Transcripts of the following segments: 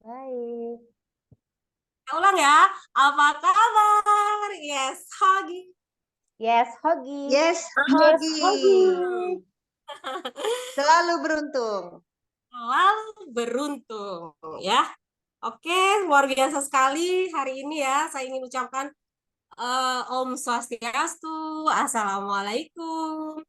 Baik. Kita ulang ya. Apa kabar? Yes, Hogi. Yes, Hogi. Yes, Yes, Hogi. Hogi. Selalu beruntung. Selalu beruntung ya. Oke, luar biasa sekali hari ini ya. Saya ingin ucapkan Om Swastiastu, Assalamualaikum,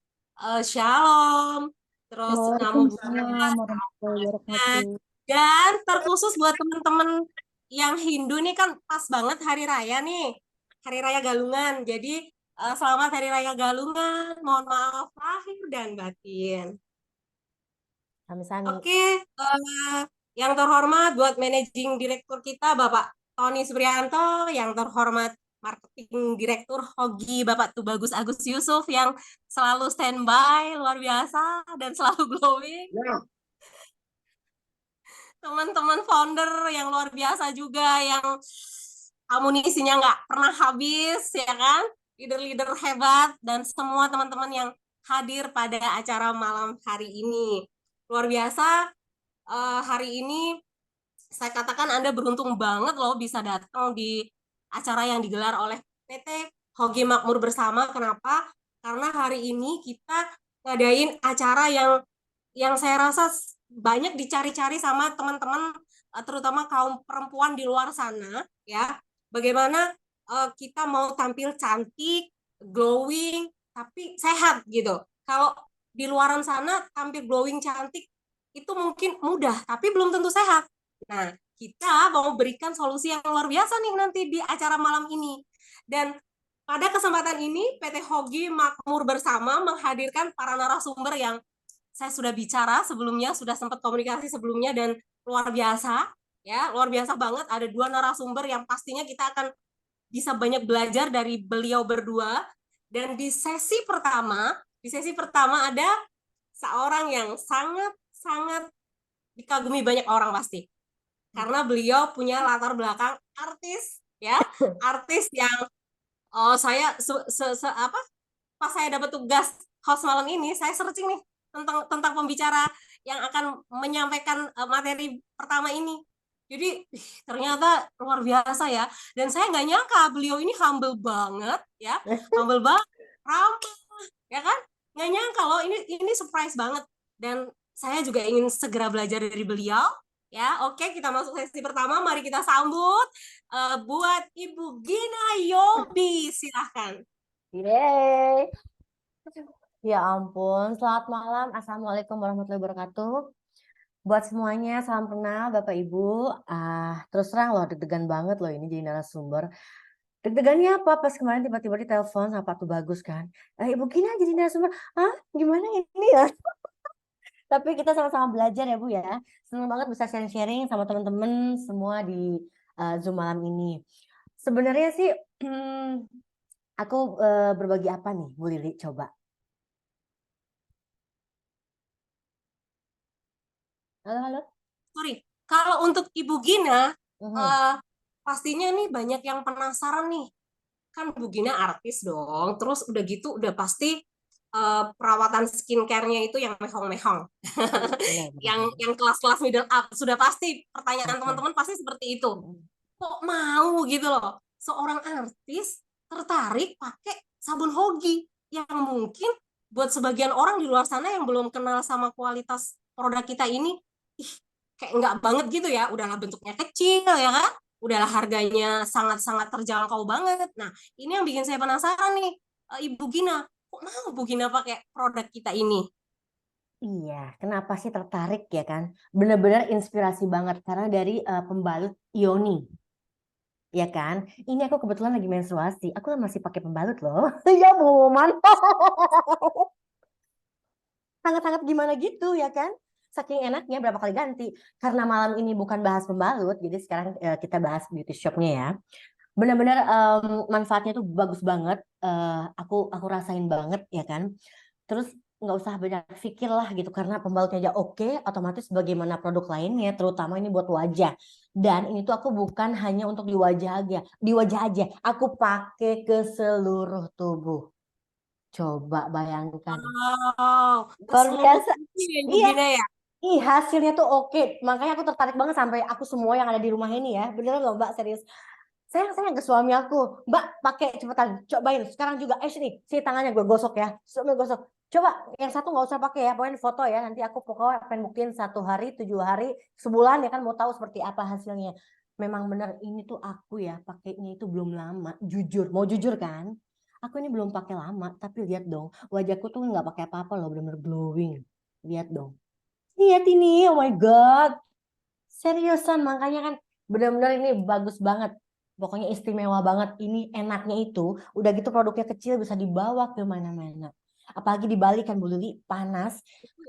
Shalom, terus Namo Buddhaya, Waalaikumsalam warahmatullahi wabarakatuh. dan terkhusus buat teman-teman yang Hindu nih kan pas banget hari raya nih, hari raya Galungan. Jadi selamat hari raya Galungan. Mohon maaf lahir dan batin. Sami-sami. Oke, yang terhormat buat managing direktur kita Bapak Tony Supriyanto, yang terhormat marketing direktur Hogi Bapak Tubagus Agus Yusuf yang selalu standby luar biasa dan selalu glowing. Teman-teman founder yang luar biasa juga yang amunisinya nggak pernah habis ya kan, leader-leader hebat dan semua teman-teman yang hadir pada acara malam hari ini luar biasa. Hari ini saya katakan Anda beruntung banget loh bisa datang di acara yang digelar oleh PT Hogi Makmur Bersama. Kenapa? Karena hari ini kita ngadain acara yang saya rasa banyak dicari-cari sama teman-teman, terutama kaum perempuan di luar sana ya. Bagaimana kita mau tampil cantik, glowing, tapi sehat gitu. Kalau di luaran sana tampil glowing cantik itu mungkin mudah, tapi belum tentu sehat. Nah, kita mau berikan solusi yang luar biasa nih nanti di acara malam ini. Dan pada kesempatan ini, PT Hogi Makmur Bersama menghadirkan para narasumber yang saya sudah bicara sebelumnya, sudah sempat komunikasi sebelumnya dan luar biasa, ya luar biasa banget. Ada dua narasumber yang pastinya kita akan bisa banyak belajar dari beliau berdua. Dan di sesi pertama ada seorang yang sangat-sangat dikagumi banyak orang pasti. Karena beliau punya latar belakang artis, ya, artis yang saya pas saya dapat tugas host malam ini, saya searching nih tentang pembicara yang akan menyampaikan materi pertama ini. Jadi ternyata luar biasa ya. Dan saya nggak nyangka beliau ini humble banget ya, humble banget, ramah, ya kan? Nggak nyangka loh, ini surprise banget. Dan saya juga ingin segera belajar dari beliau. Ya, oke, kita masuk sesi pertama. Mari kita sambut buat Ibu Gina Yobi, silahkan. Yeay. Ya ampun, selamat malam. Assalamualaikum warahmatullahi wabarakatuh. Buat semuanya, salam kenal Bapak Ibu. Terus terang loh, deg-degan banget loh ini jadi narasumber. Deg-degannya apa? Pas kemarin tiba-tiba ditelepon sama Pak Tubagus kan. Ibu Gina jadi narasumber. Gimana ini ya? Tapi kita sama-sama belajar ya Bu ya. Senang banget bisa sharing-sharing sama teman-teman semua di Zoom malam ini. Sebenarnya sih aku berbagi apa nih Bu Lili? Coba. Halo, halo. Sorry, kalau untuk Ibu Gina, pastinya nih banyak yang penasaran nih. Kan Bu Gina artis dong, terus udah gitu udah pasti perawatan skincare-nya itu yang mehong-mehong. yang kelas-kelas middle up, sudah pasti pertanyaan teman-teman pasti seperti itu. Kok mau gitu loh, seorang artis tertarik pakai sabun Hogi yang mungkin buat sebagian orang di luar sana yang belum kenal sama kualitas produk kita ini, kayak nggak banget gitu ya, udahlah bentuknya kecil ya kan, udahlah harganya sangat-sangat terjangkau banget. Nah, ini yang bikin saya penasaran nih, Ibu Gina, kok mau Bu Gina pakai produk kita ini? Iya, kenapa sih tertarik ya kan? Benar-benar inspirasi banget karena dari pembalut Ioni. Ya kan? Ini aku kebetulan lagi menstruasi. Aku masih pakai pembalut loh. Ya man. Sangat-sangat gimana gitu ya kan? Saking enaknya berapa kali ganti. Karena malam ini bukan bahas pembalut, jadi sekarang kita bahas beauty shopnya ya. Benar-benar manfaatnya tuh bagus banget. Aku rasain banget ya kan. Terus nggak usah banyak pikir lah gitu karena pembalutnya aja oke, otomatis bagaimana produk lainnya, terutama ini buat wajah. Dan ini tuh aku bukan hanya untuk di wajah aja. Aku pakai ke seluruh tubuh. Coba bayangkan. Wow, ke Luar seluruh biasa. tubuh ya Ibu Iya, Gina ya? Ih, hasilnya tuh oke. Makanya aku tertarik banget sampai aku semua yang ada di rumah ini ya. Beneran loh Mbak, serius. Saya ke suami aku, Mbak pakai cepetan, cobain sekarang juga. Sini, sini tangannya gue gosok ya. Suami gosok. Coba yang satu nggak usah pakai ya, pokoknya foto ya. Nanti aku pokoknya pengen buktiin 1 hari, 7 hari, sebulan ya kan mau tahu seperti apa hasilnya. Memang bener ini tuh aku ya pakainya itu belum lama, jujur. Mau jujur kan? Aku ini belum pakai lama, tapi lihat dong, wajahku tuh nggak pakai apa-apa loh, bener-bener glowing. Lihat dong. Lihat ini, oh my God. Seriusan, makanya kan benar-benar ini bagus banget. Pokoknya istimewa banget. Ini enaknya itu, udah gitu produknya kecil bisa dibawa ke mana-mana. Apalagi di Bali kan Bu Lili, panas.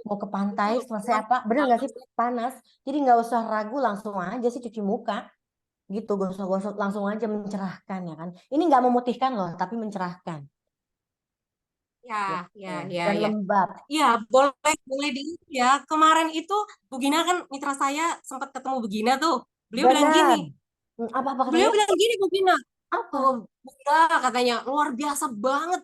Mau ke pantai, Betul, selesai luar apa? Bener nggak sih biasa. panas? Jadi nggak usah ragu, langsung aja sih cuci muka. Gitu, gosok-gosok langsung aja mencerahkan ya kan. Ini nggak memutihkan loh, tapi mencerahkan. Ya, Gitu. ya, ya, Dan ya. lembab. Ya, boleh, boleh di ya. Kemarin itu Bu Gina kan mitra saya sempat ketemu Bu Gina tuh. Beliau bilang gini, Benar. Apa-apa beliau katanya? bilang gini Bu Gina, Apa? Bunda katanya luar biasa banget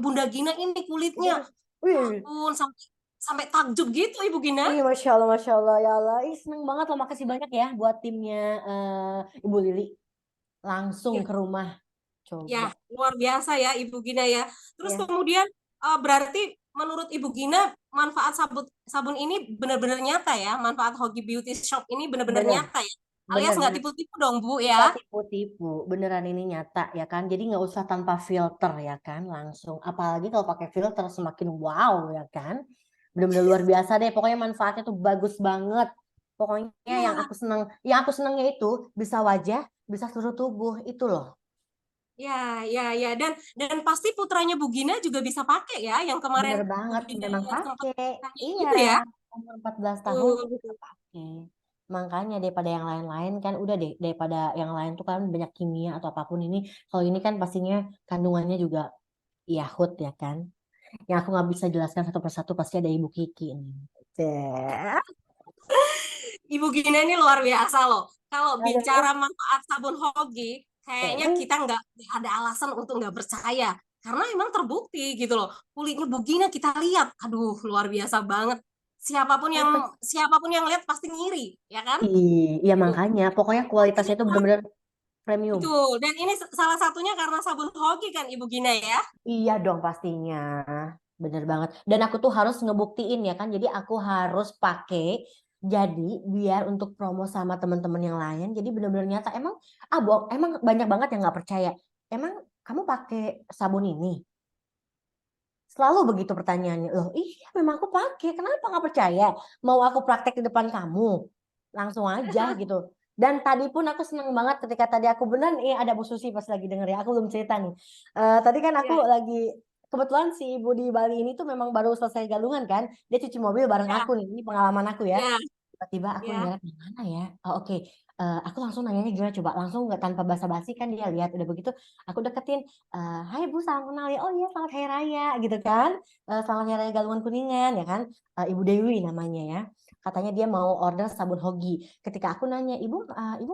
Bunda Gina ini kulitnya. Ya Wih, ampun, sampai sampai takjub gitu Ibu Gina. iya, Masya Allah, ya Allah. Ih, seneng banget loh, makasih banyak ya buat timnya Ibu Lili. Langsung Ya, ke rumah, ya, coba. luar biasa ya Ibu Gina ya. Terus Ya, kemudian berarti menurut Ibu Gina manfaat sabun sabun ini benar-benar nyata ya. Manfaat Hogi Beauty Shop ini benar-benar bener, nyata ya. Alias bener, nggak bener. tipu-tipu dong Bu ya. Nggak tipu-tipu, beneran ini nyata ya kan. Jadi nggak usah tanpa filter ya kan, langsung. Apalagi kalau pakai filter semakin wow ya kan. Bener-bener luar biasa deh. Pokoknya manfaatnya tuh bagus banget. Pokoknya Ya, yang aku senangnya itu bisa wajah, bisa seluruh tubuh itu loh. ya, ya, ya. Dan pasti putranya Bu Gina juga bisa pakai ya. Yang kemarin Bener Bu banget, Gina memang sempat pakai. tanya Iya, itu ya. umur 14 tahun Betul, dia betul. udah pakai. Makanya daripada yang lain-lain kan udah deh, daripada yang lain tuh kan banyak kimia atau apapun ini. Kalau ini kan pastinya kandungannya juga Yahut ya kan. Yang aku nggak bisa jelaskan satu persatu pasti ada Ibu Kiki ini. Cek. Ibu Gina ini luar biasa loh. Kalau Aduh. bicara manfaat sabun Hogi, kayaknya kita nggak ada alasan untuk nggak percaya. Karena emang terbukti gitu loh. Kulitnya Bu Gina kita lihat, aduh luar biasa banget. Siapapun yang lihat pasti ngiri, ya kan? Iya Gitu. makanya, pokoknya Dan kualitasnya ini itu benar-benar premium. betul. Dan ini salah satunya karena sabun Hogi kan Ibu Gina ya. Iya dong pastinya. Bener banget. Dan aku tuh harus ngebuktiin ya kan. Jadi aku harus pakai. Jadi biar untuk promo sama teman-teman yang lain. Jadi bener-bener nyata. Emang banyak banget yang nggak percaya. Emang kamu pakai sabun ini? Selalu begitu pertanyaannya. Loh iya memang aku pakai. Kenapa nggak percaya? Mau aku praktek di depan kamu? Langsung aja gitu. Dan tadi pun aku seneng banget ketika tadi aku benar ada Bu Susi pas lagi denger ya. Aku belum cerita nih. Tadi kan aku Iya, lagi kebetulan si ibu di Bali ini tuh memang baru selesai galungan kan. Dia cuci mobil bareng iya, aku nih. Ini pengalaman aku ya. iya, Tiba-tiba aku iya. nyerap di mana ya? Oh, oke. Aku langsung nanyanya gimana coba langsung nggak tanpa basa-basi kan dia lihat udah begitu aku deketin Hai Bu salam kenal ya oh iya selamat hari raya gitu kan. Selamat hari raya galungan kuningan ya kan. Ibu Dewi namanya ya katanya dia mau order sabun Hogi. Ketika aku nanya, ibu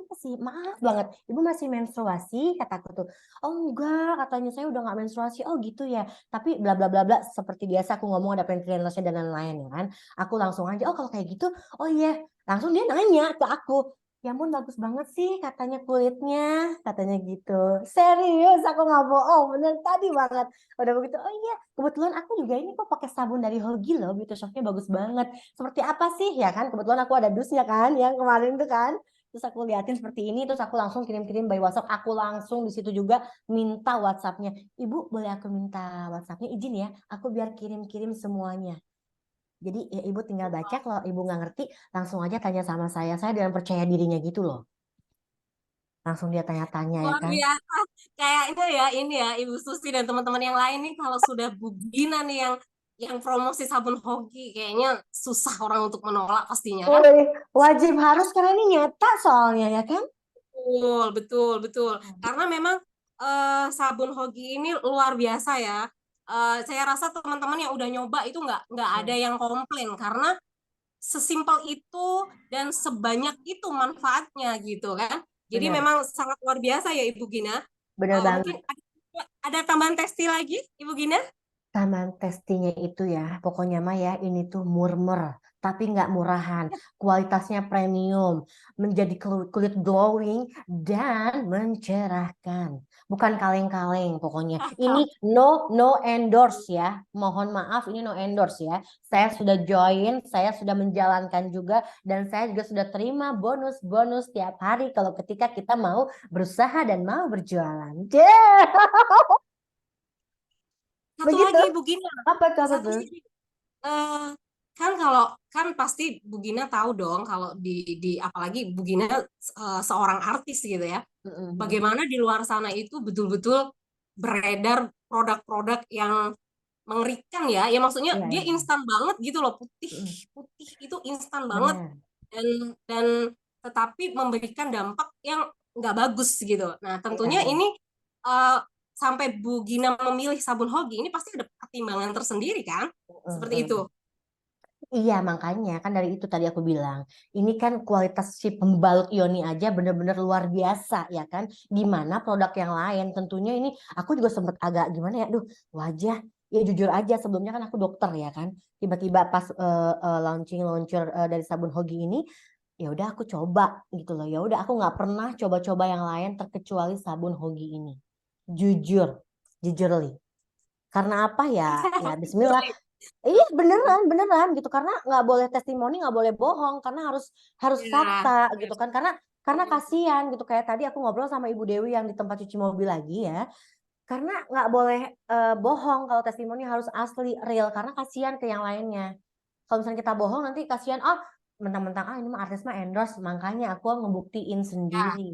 masih maaf banget, ibu masih menstruasi? Kataku tuh, oh enggak, katanya saya udah nggak menstruasi. Oh gitu ya. Tapi bla bla bla bla seperti biasa aku ngomong ada painkillersnya dan lain-lain ya kan. Aku langsung aja, oh kalau kayak gitu, oh iya. Langsung dia nanya ke aku, ya ampun bagus banget sih katanya kulitnya, katanya gitu. Serius, aku nggak bohong, bener tadi banget. Udah begitu, oh iya, kebetulan aku juga ini kok pakai sabun dari Hogi loh, beauty shopnya bagus banget seperti apa sih ya kan kebetulan aku ada dusnya kan yang kemarin itu kan terus aku liatin seperti ini terus aku langsung kirim-kirim by WhatsApp aku langsung di situ juga minta WhatsAppnya ibu boleh aku minta WhatsAppnya izin ya aku biar kirim-kirim semuanya jadi ya ibu tinggal baca kalau ibu nggak ngerti langsung aja tanya sama saya dengan percaya dirinya gitu loh langsung dia tanya-tanya ya Luar kan. biasa. Kayak ini ya Ibu Susi dan teman-teman yang lain nih kalau sudah Bu Gina nih yang promosi sabun Hoki kayaknya susah orang untuk menolak pastinya kan? Woi, wajib harus karena ini nyata soalnya ya kan. Betul, betul, betul. Karena memang sabun Hoki ini luar biasa ya. Saya rasa teman-teman yang udah nyoba itu nggak ada Hmm, yang komplain karena sesimpel itu dan sebanyak itu manfaatnya gitu kan. Jadi bener memang sangat luar biasa ya Ibu Gina. bener Mungkin banget. ada tambahan tekstil lagi, Ibu Gina? Taman testinya itu ya, pokoknya mah ya ini tuh murmer. tapi nggak murahan. Kualitasnya premium, menjadi kulit glowing dan mencerahkan. Bukan kaleng-kaleng pokoknya. Ini no endorse ya. Mohon maaf, ini no endorse ya. Saya sudah join, saya sudah menjalankan juga, dan saya juga sudah terima bonus-bonus tiap hari kalau ketika kita mau berusaha dan mau berjualan. Satu Begitu. lagi Bu Gina, Apa satu tuh? lagi. Eh, kan kalau kan pasti Bu Gina tahu dong kalau di apalagi Bu Gina seorang artis gitu ya. Mm-mm. Bagaimana di luar sana itu betul-betul beredar produk-produk yang mengerikan ya. Ya maksudnya Iya, dia iya. instan banget gitu loh, putih Mm-mm. putih itu instan banget Benar. dan dan tetapi memberikan dampak yang nggak bagus gitu. Nah, Iya, tentunya iya. ini eh, sampai Bu Gina memilih sabun Hogi ini pasti ada pertimbangan tersendiri kan? Seperti itu. Mm-mm. Iya, makanya kan dari itu tadi aku bilang, ini kan kualitas si pembalut Yoni aja bener-bener luar biasa ya kan. Gimana produk yang lain? Tentunya ini aku juga sempet agak gimana ya, duh wajah. Ya jujur aja sebelumnya kan aku dokter ya kan. Tiba-tiba pas launching launcher dari sabun Hogi ini, ya udah aku coba gitu loh. Ya udah aku nggak pernah coba-coba yang lain terkecuali sabun Hogi ini. Jujur, jujurly. Karena apa ya? Ya Bismillah. Iya beneran beneran gitu karena nggak boleh testimoni nggak boleh bohong karena harus Ya. fakta gitu kan karena kasihan gitu kayak tadi aku ngobrol sama Ibu Dewi yang di tempat cuci mobil lagi ya karena nggak boleh bohong kalau testimoni harus asli real karena kasihan ke yang lainnya kalau misalnya kita bohong nanti kasihan oh mentang-mentang ah ini mah artis mah endorse makanya aku ngebuktiin Ya, sendiri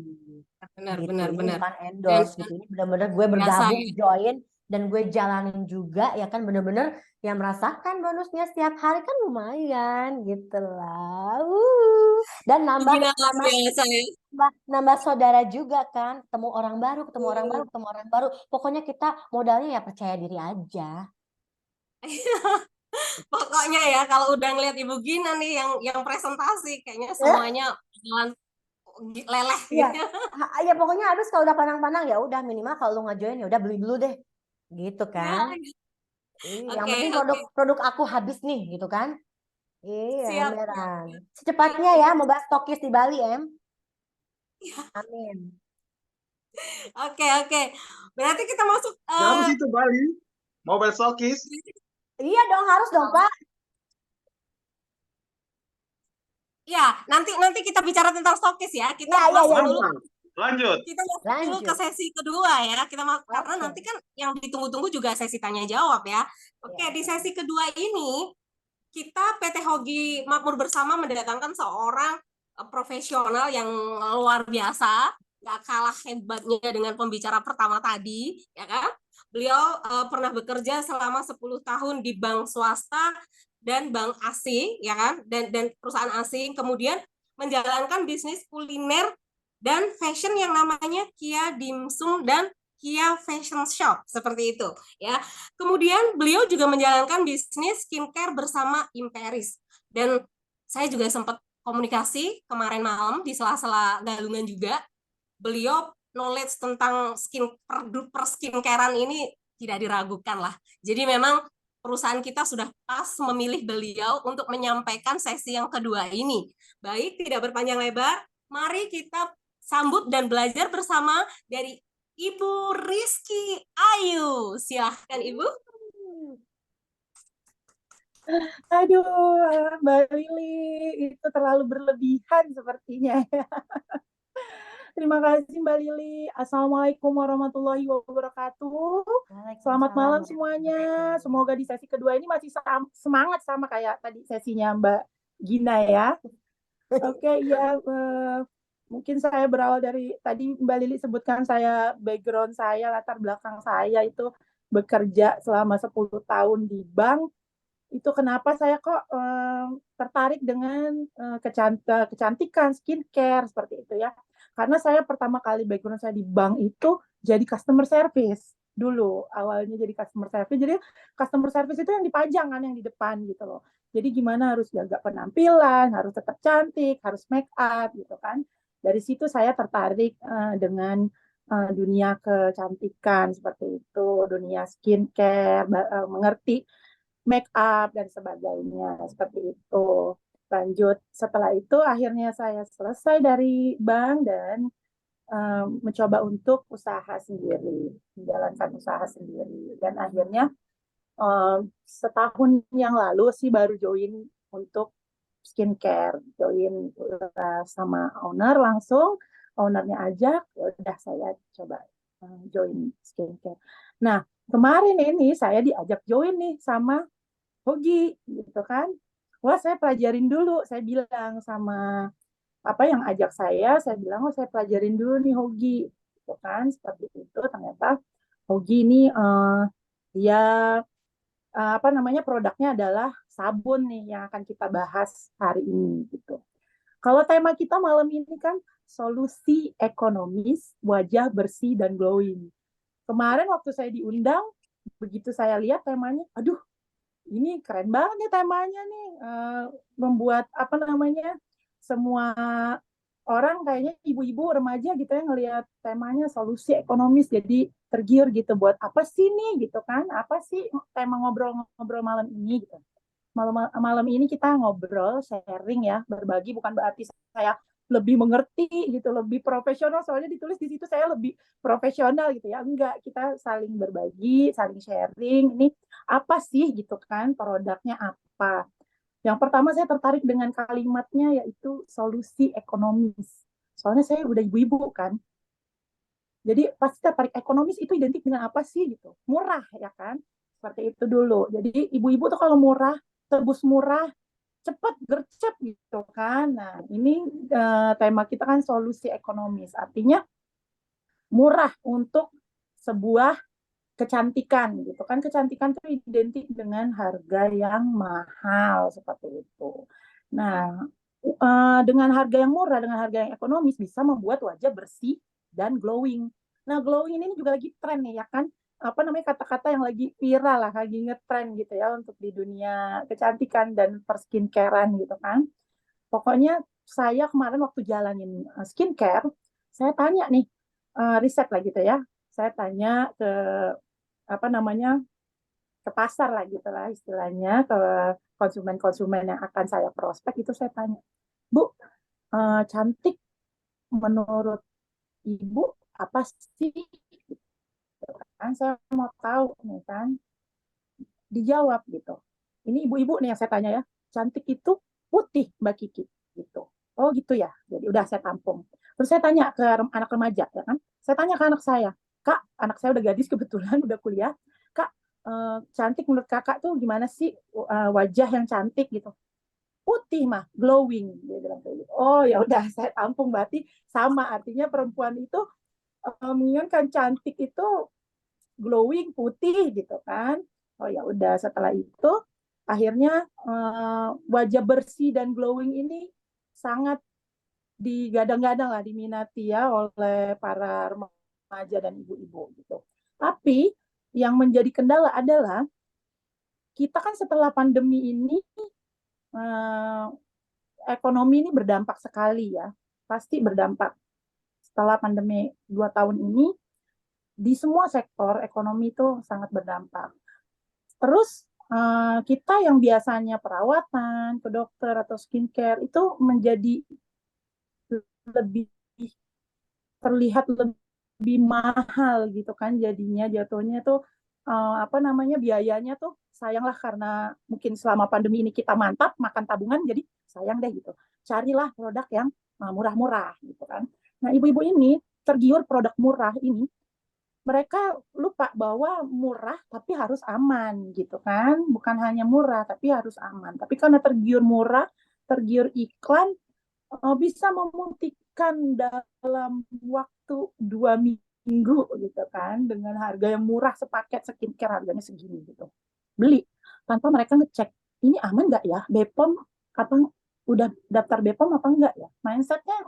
benar gitu. benar Ini benar. bukan Dan, endorse gitu. Ini benar-benar gue biasa bergabung, ya. join, dan gue jalanin juga ya kan bener-bener yang merasakan bonusnya setiap hari kan lumayan gitu lah. Dan Bu nambah Gina luar nambah biasa ya. nambah nambah saudara juga kan. Ketemu orang baru, ketemu orang baru, Hmm. ketemu orang baru. Pokoknya kita modalnya ya percaya diri aja. Pokoknya ya kalau udah ngeliat Ibu Gina nih yang presentasi kayaknya Eh, semuanya jalan leleh iya. gitu. Ya pokoknya habis kalau udah pandang-pandang ya udah minimal kalau lu nggak join ya udah beli dulu deh. Gitu kan. Ya, Yang oke penting oke. produk aku habis nih gitu kan. Iya, Siap. emberan. Siap, Secepatnya ya, siap. mau bahas stokis di Bali, Em. Amin. Oke oke. Berarti kita masuk Jauh situ Bali, Mobile Stokis. Iya dong, harus dong, Pak. ya, nanti nanti kita bicara tentang stokis ya. Kita Iya, iya, masuk iya, dulu iya. Mantap. Lanjut. kita masuk dulu ke Lanjut. sesi kedua ya. Karena Oke. nanti kan yang ditunggu-tunggu juga sesi tanya jawab ya. Oke, Iya. di sesi kedua ini kita PT Hogi Makmur Bersama mendatangkan seorang profesional yang luar biasa, nggak kalah hebatnya dengan pembicara pertama tadi, ya kan? Beliau pernah bekerja selama 10 tahun di bank swasta dan bank asing, ya kan? Dan perusahaan asing, kemudian menjalankan bisnis kuliner dan fashion yang namanya Kia Dimsum dan Kia Fashion Shop, seperti itu, ya. Kemudian beliau juga menjalankan bisnis skincare bersama Imperis. Dan saya juga sempat komunikasi kemarin malam di sela-sela galungan juga. Beliau knowledge tentang per skincarean ini tidak diragukan lah. Jadi memang perusahaan kita sudah pas memilih beliau untuk menyampaikan sesi yang kedua ini. Baik, tidak berpanjang lebar, mari kita sambut dan belajar bersama dari Ibu Rizky Ayu. Silahkan Ibu. Aduh, Mbak Lili, itu terlalu berlebihan sepertinya. Terima kasih Mbak Lili. Assalamualaikum warahmatullahi wabarakatuh. Selamat Waalaikumsalam malam semuanya. warahmatullahi Semoga di sesi kedua ini masih semangat sama kayak tadi sesinya Mbak Gina ya. Oke, ya mungkin saya berawal dari tadi Mbak Lili sebutkan saya background saya, latar belakang saya itu bekerja selama 10 tahun di bank. Itu kenapa saya kok tertarik dengan kecantikan, skincare seperti itu ya. Karena saya pertama kali background saya di bank itu jadi customer service dulu. Awalnya jadi customer service. Jadi customer service itu yang dipajang kan yang di depan gitu loh. Jadi gimana harus jaga penampilan, harus tetap cantik, harus make up gitu kan. Dari situ saya tertarik dengan dunia kecantikan seperti itu, dunia skincare, mengerti make up dan sebagainya seperti itu. Lanjut setelah itu akhirnya saya selesai dari bank dan mencoba untuk usaha sendiri, menjalankan usaha sendiri. Dan akhirnya setahun yang lalu sih baru join untuk skincare, join sama owner langsung, ownernya ajak, ya udah saya coba join skincare. Nah, kemarin ini saya diajak join nih sama Hogi gitu kan. Wah, saya pelajarin dulu, saya bilang sama apa yang ajak saya bilang, oh saya pelajarin dulu nih Hogi, gitu kan, seperti itu. Ternyata Hogi ini dia apa namanya produknya adalah sabun nih yang akan kita bahas hari ini gitu. Kalau tema kita malam ini kan solusi ekonomis wajah bersih dan glowing. Kemarin waktu saya diundang, begitu saya lihat temanya, aduh ini keren banget nih temanya nih, membuat apa namanya semua orang kayaknya ibu-ibu remaja gitu ya ngelihat temanya solusi ekonomis jadi tergiur gitu buat apa sih nih gitu kan, apa sih tema ngobrol-ngobrol malam ini gitu. Malam ini kita ngobrol sharing ya, berbagi, bukan berarti saya lebih mengerti gitu, lebih profesional, soalnya ditulis di situ saya lebih profesional gitu ya, enggak, kita saling berbagi, saling sharing, ini apa sih gitu kan, produknya apa. Yang pertama saya tertarik dengan kalimatnya yaitu solusi ekonomis. Soalnya saya udah ibu-ibu kan. Jadi pasti tertarik ekonomis itu identik dengan apa sih gitu. Murah ya kan. Seperti itu dulu. Jadi ibu-ibu tuh kalau murah, tebus murah, cepat gercep gitu kan. Nah, ini tema kita kan solusi ekonomis. Artinya murah untuk sebuah kecantikan gitu kan. Kecantikan itu identik dengan harga yang mahal seperti itu. Nah, dengan harga yang murah, dengan harga yang ekonomis bisa membuat wajah bersih dan glowing. Nah, glowing ini juga lagi tren nih ya kan. Apa namanya kata-kata yang lagi viral lah, lagi ngetren gitu ya untuk di dunia kecantikan dan perskincarean gitu kan. Pokoknya saya kemarin waktu jalanin skincare, saya tanya nih, riset lah gitu ya. Saya tanya ke apa namanya ke pasar lah gitu lah istilahnya, ke konsumen-konsumen yang akan saya prospek, itu saya tanya, Bu, cantik menurut Ibu apa sih? Gitu kan saya mau tahu nih kan. Dijawab gitu. Ini ibu-ibu nih yang saya tanya ya. Cantik itu putih Mbak Kiki gitu. Oh gitu ya. Jadi udah saya tampung. Terus saya tanya ke anak remaja ya kan. Saya tanya ke anak saya, Kak, anak saya udah gadis kebetulan udah kuliah. Kak, cantik menurut Kakak tuh gimana sih wajah yang cantik gitu? Putih mah, glowing. Dia bilang kayak gitu. Oh ya udah saya tampung, berarti sama artinya perempuan itu menginginkan cantik itu glowing putih gitu kan. Oh ya udah setelah itu akhirnya wajah bersih dan glowing ini sangat digadang-gadang lah, diminati ya oleh para remaja dan ibu-ibu gitu. Tapi yang menjadi kendala adalah kita kan setelah pandemi ini eh, ekonomi ini berdampak sekali ya, pasti berdampak. Setelah pandemi 2 tahun ini di semua sektor ekonomi itu sangat berdampak. Terus kita yang biasanya perawatan ke dokter atau skincare itu menjadi lebih terlihat lebih mahal gitu kan, jadinya jatuhnya tuh apa namanya biayanya tuh sayanglah, karena mungkin selama pandemi ini kita mantap makan tabungan, jadi sayang deh gitu, carilah produk yang murah-murah gitu kan. Nah, ibu-ibu ini tergiur produk murah ini, mereka lupa bahwa murah tapi harus aman gitu kan, bukan hanya murah tapi harus aman. Tapi karena tergiur murah, tergiur iklan, bisa memutikan dalam waktu 2 minggu gitu kan, dengan harga yang murah, sepaket skincare harganya segini gitu, beli tanpa mereka ngecek ini aman nggak ya, BPOM apa, udah daftar BPOM apa enggak ya, mindsetnya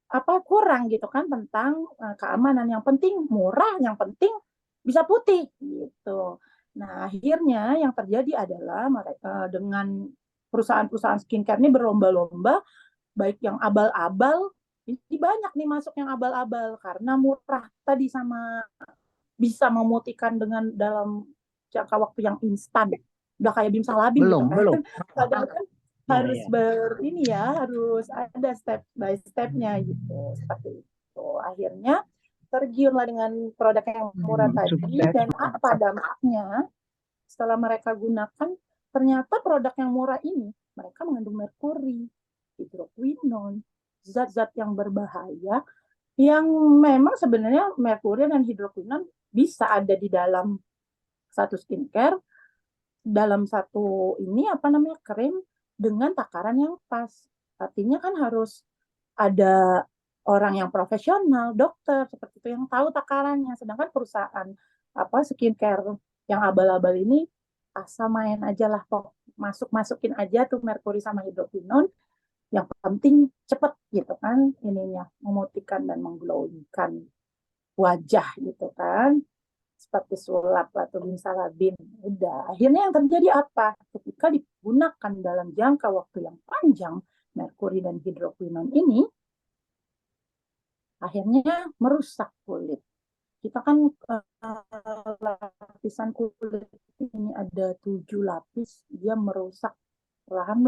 apa kurang gitu kan tentang keamanan. Yang penting murah, yang penting bisa putih gitu. Nah, akhirnya yang terjadi adalah mereka dengan perusahaan-perusahaan skincare ini berlomba-lomba, baik yang abal-abal, ini banyak nih masuk yang abal-abal karena murah tadi sama bisa memutihkan dengan dalam jangka waktu yang instan. udah kayak bim salabim gitu kan. Belum. Padahal kan Iya, harus iya. ini ya, harus ada step by stepnya gitu, seperti itu. Akhirnya tergiurlah dengan produk yang murah tadi, Sukses. dan apa dampaknya setelah mereka gunakan, ternyata produk yang murah ini mereka mengandung merkuri, hidrokuinon, zat-zat yang berbahaya yang memang sebenarnya merkuri dan hidrokuinon bisa ada di dalam satu skincare, dalam satu ini apa namanya krim dengan takaran yang pas. Artinya kan harus ada orang yang profesional, dokter seperti itu yang tahu takarannya. Sedangkan perusahaan apa skincare yang abal-abal ini asal main aja lah, kok masukin aja tuh merkuri sama hidrokinon, yang penting cepet gitu kan ininya, memutihkan dan mengglowingkan wajah gitu kan, seperti sulap atau bimsalabim. Udah, akhirnya yang terjadi apa? Ketika digunakan dalam jangka waktu yang panjang, merkuri dan hidrokinon ini akhirnya merusak kulit. Kita kan lapisan kulit ini ada 7 lapis, dia merusak lahan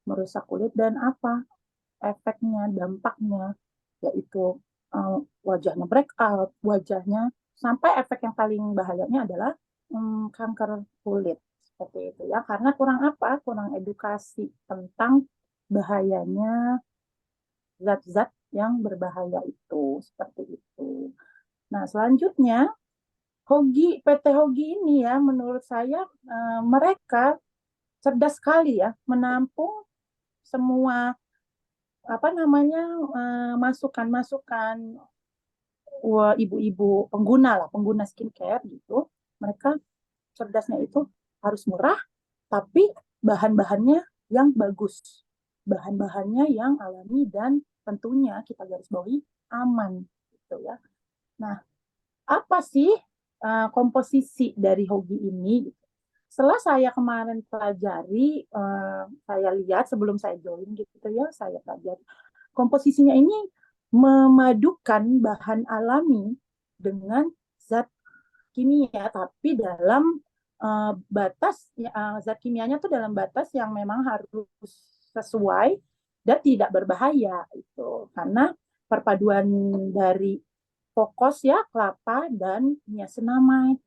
merusak kulit, dan apa efeknya, dampaknya, yaitu wajahnya breakout, wajahnya, sampai efek yang paling bahayanya adalah kanker kulit, seperti itu ya, karena kurang edukasi tentang bahayanya zat-zat yang berbahaya itu, seperti itu. Nah, selanjutnya PT Hogi ini ya, menurut saya mereka cerdas sekali ya menampung semua apa namanya masukan-masukan ibu-ibu pengguna skincare gitu. Mereka cerdasnya itu harus murah, tapi bahan-bahannya yang bagus, bahan-bahannya yang alami, dan tentunya kita garis bawahi aman gitu ya. Nah, apa sih komposisi dari Hogi ini? Setelah saya kemarin pelajari, saya lihat sebelum saya join gitu ya, saya pelajari komposisinya ini memadukan bahan alami dengan zat kimia, tapi dalam batas zat kimianya tuh dalam batas yang memang harus sesuai dan tidak berbahaya itu, karena perpaduan dari kokos ya, kelapa, dan niacinamide,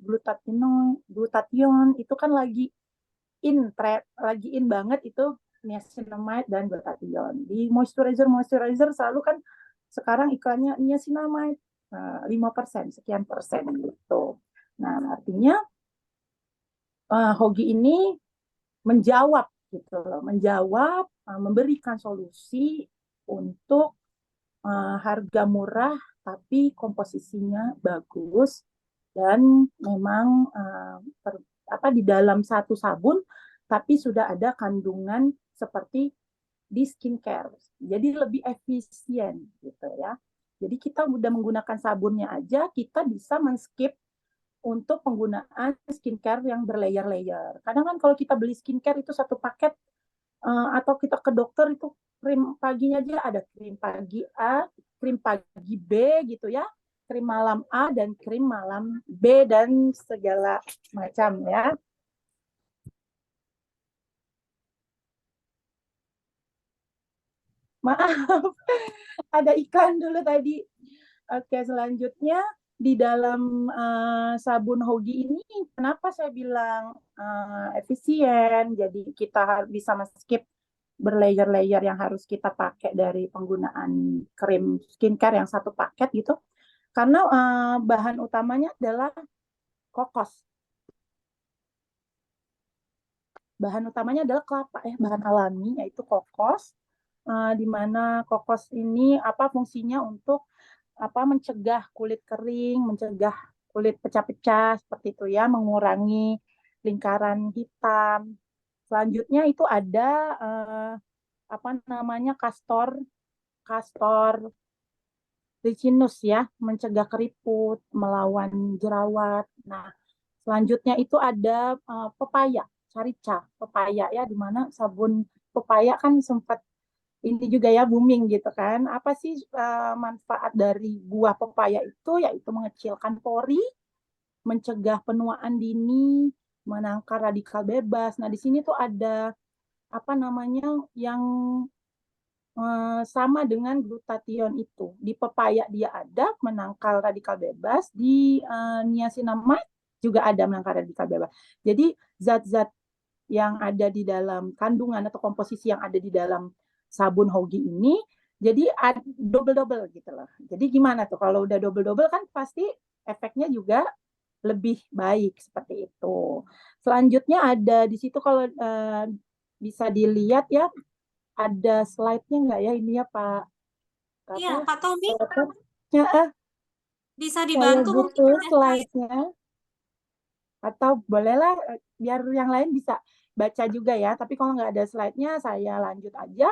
glutathione itu kan lagi in banget itu, niacinamide dan glutathione. Di moisturizer selalu kan sekarang iklannya niacinamide 5%, sekian persen gitu. Nah, artinya Hogi ini menjawab gitu loh, memberikan solusi untuk harga murah tapi komposisinya bagus, dan memang di dalam satu sabun tapi sudah ada kandungan seperti di skincare, jadi lebih efisien gitu ya. Jadi kita udah menggunakan sabunnya aja, kita bisa men-skip untuk penggunaan skincare yang berlayer-layer. Kadang kan kalau kita beli skincare itu satu paket, atau kita ke dokter itu krim paginya aja ada krim pagi A, krim pagi B gitu ya, krim malam A dan krim malam B, dan segala macam ya. Maaf, ada iklan dulu tadi. Oke, selanjutnya di dalam sabun Hogi ini, kenapa saya bilang efisien? Jadi kita bisa skip berlayer-layer yang harus kita pakai dari penggunaan krim skincare yang satu paket gitu. Karena bahan utamanya adalah kokos. Bahan utamanya adalah kelapa ya, bahan alami yaitu kokos. Di mana kokos ini fungsinya untuk mencegah kulit kering, mencegah kulit pecah-pecah seperti itu ya, mengurangi lingkaran hitam. Selanjutnya itu ada castor ricinus ya, mencegah keriput, melawan jerawat. Nah, selanjutnya itu ada pepaya, carica pepaya ya, di mana sabun pepaya kan sempat ini juga ya booming gitu kan. Apa sih manfaat dari buah pepaya itu? Yaitu mengecilkan pori, mencegah penuaan dini, menangkal radikal bebas. Nah, di sini tuh ada apa namanya yang sama dengan glutathione itu. Di pepaya dia ada menangkal radikal bebas, di niacinamide juga ada menangkal radikal bebas. Jadi zat-zat yang ada di dalam kandungan atau komposisi yang ada di dalam sabun Hogi ini jadi double-double gitu loh. Jadi gimana tuh kalau udah double-double kan pasti efeknya juga lebih baik seperti itu. Selanjutnya ada di situ kalau bisa dilihat ya ada slide-nya nggak ya ini ya Pak? Iya, Apa? Pak Tommy, Ya, bisa saya dibantu mungkin butuh ada slide. slide-nya atau bolehlah biar yang lain bisa baca juga ya. Tapi kalau nggak ada slide-nya saya lanjut aja.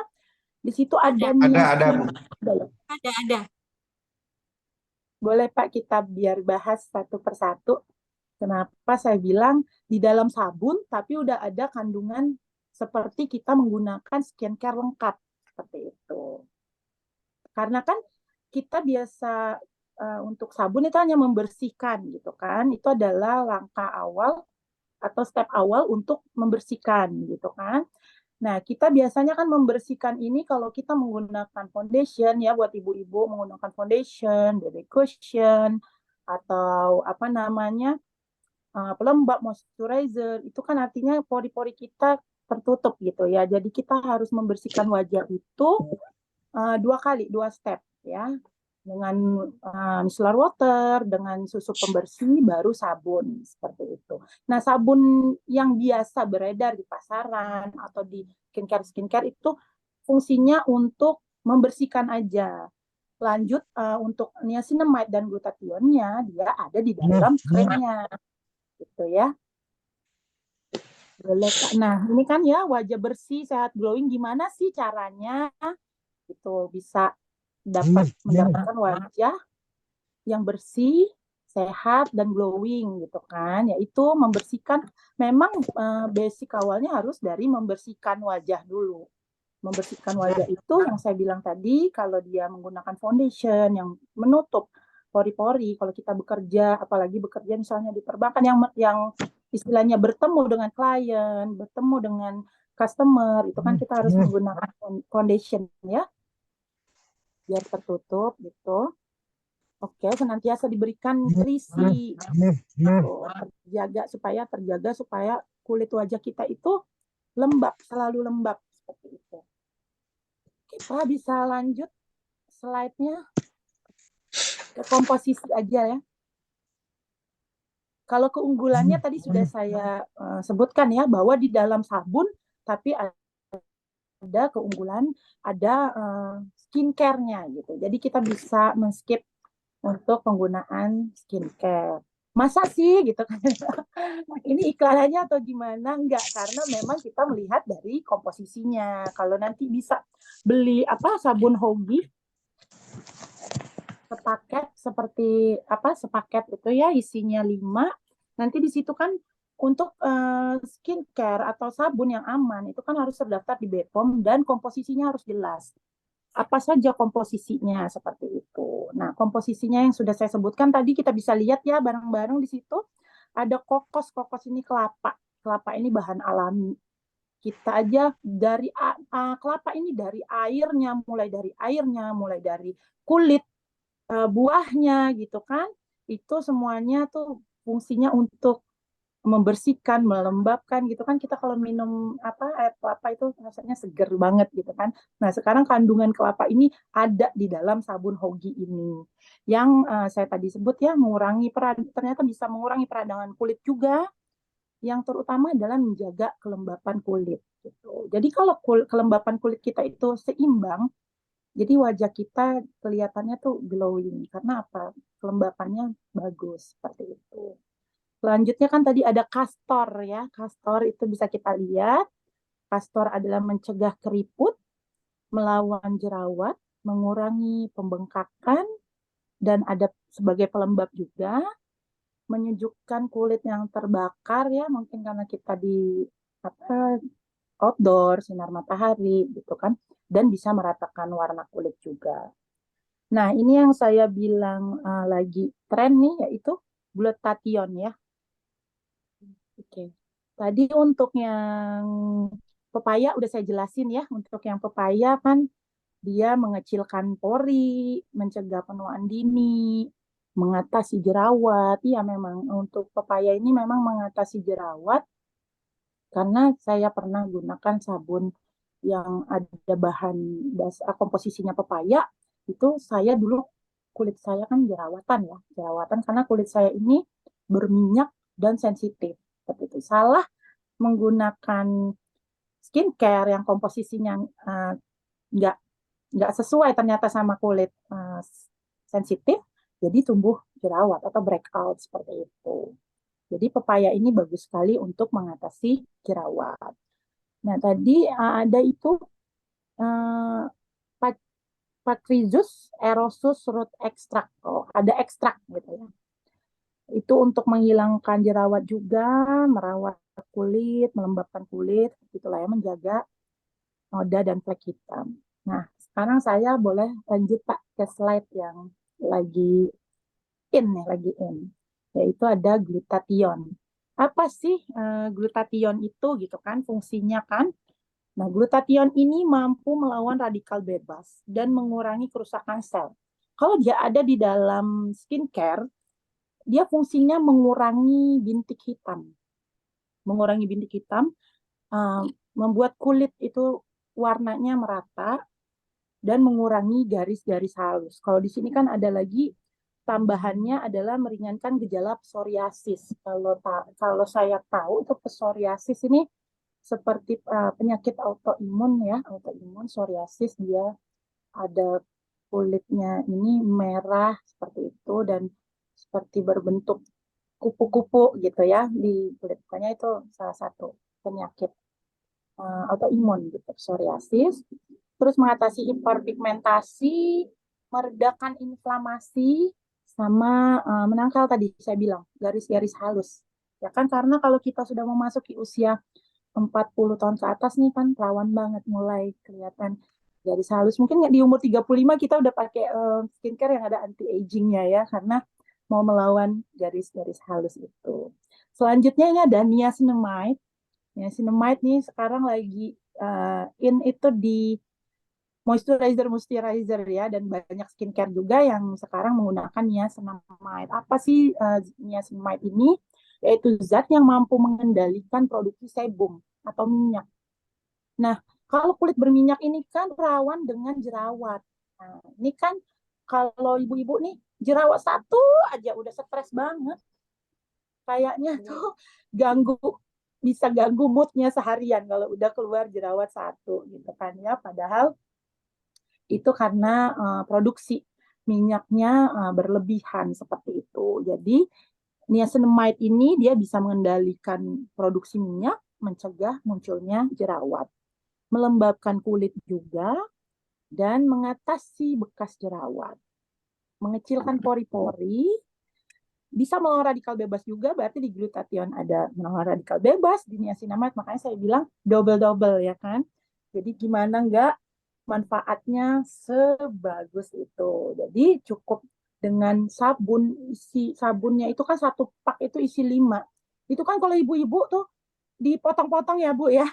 Di situ ada Ada, Bu. Ada. Boleh Pak kita biar bahas satu persatu. Kenapa saya bilang di dalam sabun tapi udah ada kandungan seperti kita menggunakan skincare lengkap seperti itu. Karena kan kita biasa untuk sabun itu hanya membersihkan gitu kan. Itu adalah langkah awal atau step awal untuk membersihkan gitu kan. Nah, kita biasanya kan membersihkan ini kalau kita menggunakan foundation ya buat ibu-ibu menggunakan foundation, BB cushion atau apa namanya pelembab moisturizer itu kan artinya pori-pori kita tertutup gitu ya. Jadi kita harus membersihkan wajah itu 2 kali, 2 step ya dengan micellar water, dengan susu pembersih, baru sabun seperti itu. Nah, sabun yang biasa beredar di pasaran atau di skincare itu fungsinya untuk membersihkan aja. Lanjut untuk niacinamide dan glutathione-nya dia ada di dalam kremnya, gitu ya. Boleh. Nah, ini kan ya wajah bersih, sehat, glowing. Gimana sih caranya? Itu bisa mendapatkan wajah yang bersih, sehat dan glowing gitu kan. Yaitu membersihkan memang basic awalnya harus dari membersihkan wajah dulu. Membersihkan wajah itu yang saya bilang tadi kalau dia menggunakan foundation yang menutup pori-pori kalau kita bekerja apalagi bekerja misalnya di perbankan yang istilahnya bertemu dengan klien, bertemu dengan customer itu kan kita harus menggunakan foundation ya biar tertutup gitu. Oke, senantiasa diberikan nutrisi, terjaga supaya kulit wajah kita itu lembab, selalu lembab seperti itu. Kita bisa lanjut slide-nya ke komposisi aja ya. Kalau keunggulannya tadi sudah saya sebutkan ya bahwa di dalam sabun tapi ada keunggulan, ada skincare-nya gitu. Jadi kita bisa men-skip untuk penggunaan skincare. Masa sih gitu kan? Ini iklanannya atau gimana? Enggak, karena memang kita melihat dari komposisinya. Kalau nanti bisa beli sabun Hogi sepaket itu ya isinya 5. Nanti di situ kan untuk skincare atau sabun yang aman itu kan harus terdaftar di BPOM dan komposisinya harus jelas. Apa saja komposisinya seperti itu. Nah, komposisinya yang sudah saya sebutkan tadi kita bisa lihat ya bareng-bareng di situ ada kokos. Kokos ini kelapa. Kelapa ini bahan alami. Kita aja dari kelapa ini mulai dari airnya, mulai dari kulit buahnya gitu kan. Itu semuanya tuh fungsinya untuk membersihkan, melembabkan gitu kan. Kita kalau minum air kelapa itu rasanya seger banget gitu kan. Nah, sekarang kandungan kelapa ini ada di dalam sabun Hogi ini. Yang saya tadi sebut ya ternyata bisa mengurangi peradangan kulit juga. Yang terutama adalah menjaga kelembapan kulit gitu. Jadi kalau kelembapan kulit kita itu seimbang, jadi wajah kita kelihatannya tuh glowing karena apa? Kelembapannya bagus seperti itu. Selanjutnya kan tadi ada kastor ya. Kastor itu bisa kita lihat. Kastor adalah mencegah keriput, melawan jerawat, mengurangi pembengkakan, dan ada sebagai pelembab juga, menyejukkan kulit yang terbakar ya, mungkin karena kita di outdoor, sinar matahari gitu kan, dan bisa meratakan warna kulit juga. Nah, ini yang saya bilang lagi tren nih, yaitu glutathione ya. Oke. Tadi untuk yang pepaya udah saya jelasin ya. Untuk yang pepaya kan dia mengecilkan pori, mencegah penuaan dini, mengatasi jerawat. Iya memang untuk pepaya ini memang mengatasi jerawat karena saya pernah gunakan sabun yang ada bahan dasar komposisinya pepaya. Itu saya dulu kulit saya kan jerawatan ya, jerawatan karena kulit saya ini berminyak dan sensitif. Seperti itu. Salah menggunakan skincare yang komposisinya nggak nggak sesuai ternyata sama kulit sensitif, jadi tumbuh jerawat atau breakout seperti itu. Jadi pepaya ini bagus sekali untuk mengatasi jerawat. Nah tadi ada itu Patricius erosus root extract. Oh, ada ekstrak gitu ya. Itu untuk menghilangkan jerawat juga, merawat kulit, melembabkan kulit, gitulah ya, menjaga noda dan flek hitam. Nah, sekarang saya boleh lanjut Pak ke slide yang lagi lagi in, yaitu ada glutathione. Apa sih glutathione itu gitu kan fungsinya kan? Nah, glutathione ini mampu melawan radikal bebas dan mengurangi kerusakan sel. Kalau dia ada di dalam skincare, dia fungsinya mengurangi bintik hitam. Mengurangi bintik hitam, membuat kulit itu warnanya merata dan mengurangi garis-garis halus. Kalau di sini kan ada lagi tambahannya adalah meringankan gejala psoriasis. Kalau saya tahu itu psoriasis ini seperti penyakit autoimun ya, autoimun psoriasis, dia ada kulitnya ini merah seperti itu dan seperti berbentuk kupu-kupu gitu ya di kulit. Pokoknya itu salah satu penyakit autoimun gitu, psoriasis. Terus mengatasi hiperpigmentasi, meredakan inflamasi, sama menangkal tadi saya bilang garis-garis halus. Ya kan karena kalau kita sudah memasuki usia 40 tahun ke atas nih kan rawan banget mulai kelihatan garis halus. Mungkin di umur 35 kita udah pakai skincare yang ada anti-agingnya ya karena mau melawan garis-garis halus itu. Selanjutnya ini ada niacinamide. Niacinamide nih sekarang lagi in itu di moisturizer ya dan banyak skincare juga yang sekarang menggunakan niacinamide. Apa sih niacinamide ini? Yaitu zat yang mampu mengendalikan produksi sebum atau minyak. Nah, kalau kulit berminyak ini kan rawan dengan jerawat. Nah, ini kan kalau ibu-ibu nih jerawat satu aja udah stres banget. Kayaknya tuh bisa ganggu moodnya seharian kalau udah keluar jerawat satu gitu kan ya. Padahal itu karena produksi minyaknya berlebihan seperti itu. Jadi niacinamide ini dia bisa mengendalikan produksi minyak, mencegah munculnya jerawat, melembabkan kulit juga, dan mengatasi bekas jerawat, mengecilkan pori-pori, bisa melawan radikal bebas juga, berarti di glutathione ada melawan radikal bebas, di niacinamide, makanya saya bilang double-double ya kan. Jadi gimana enggak manfaatnya sebagus itu. Jadi cukup dengan sabun, isi sabunnya itu kan satu pak itu isi 5. Itu kan kalau ibu-ibu tuh dipotong-potong ya Bu ya,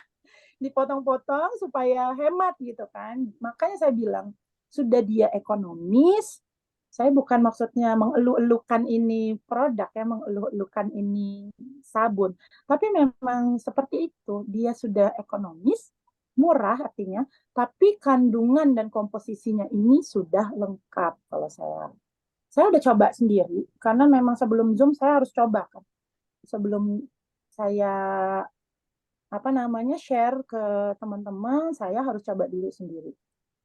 dipotong-potong supaya hemat gitu kan. Makanya saya bilang sudah dia ekonomis. Saya bukan maksudnya mengeluh-elukan ini produk ya, mengeluh-elukan ini sabun. Tapi memang seperti itu, dia sudah ekonomis, murah artinya, tapi kandungan dan komposisinya ini sudah lengkap kalau saya. Saya udah coba sendiri, karena memang sebelum Zoom saya harus coba kan. Sebelum saya share ke teman-teman, saya harus coba dulu sendiri.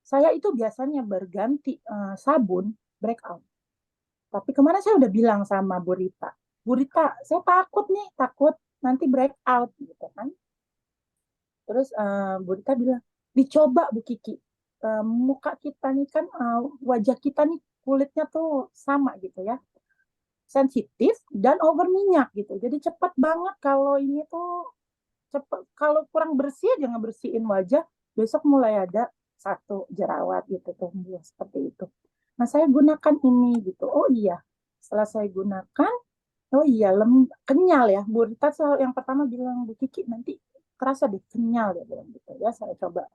Saya itu biasanya berganti sabun breakout. Tapi kemarin saya udah bilang sama Bu Rita, saya takut nanti breakout gitu kan. Terus Bu Rita bilang, dicoba Bu Kiki, muka kita nih kan, wajah kita nih kulitnya tuh sama gitu ya, sensitif dan over minyak gitu. Jadi cepat banget kalau ini tuh cepat, kalau kurang bersih aja ngebersihin wajah, besok mulai ada satu jerawat gitu tumbuh seperti itu. Nah saya gunakan ini gitu. Oh iya, setelah saya gunakan Oh iya, kenyal ya. Bu Rita selalu yang pertama bilang, Bu Kiki nanti terasa deh kenyal ya bilang gitu ya. Saya coba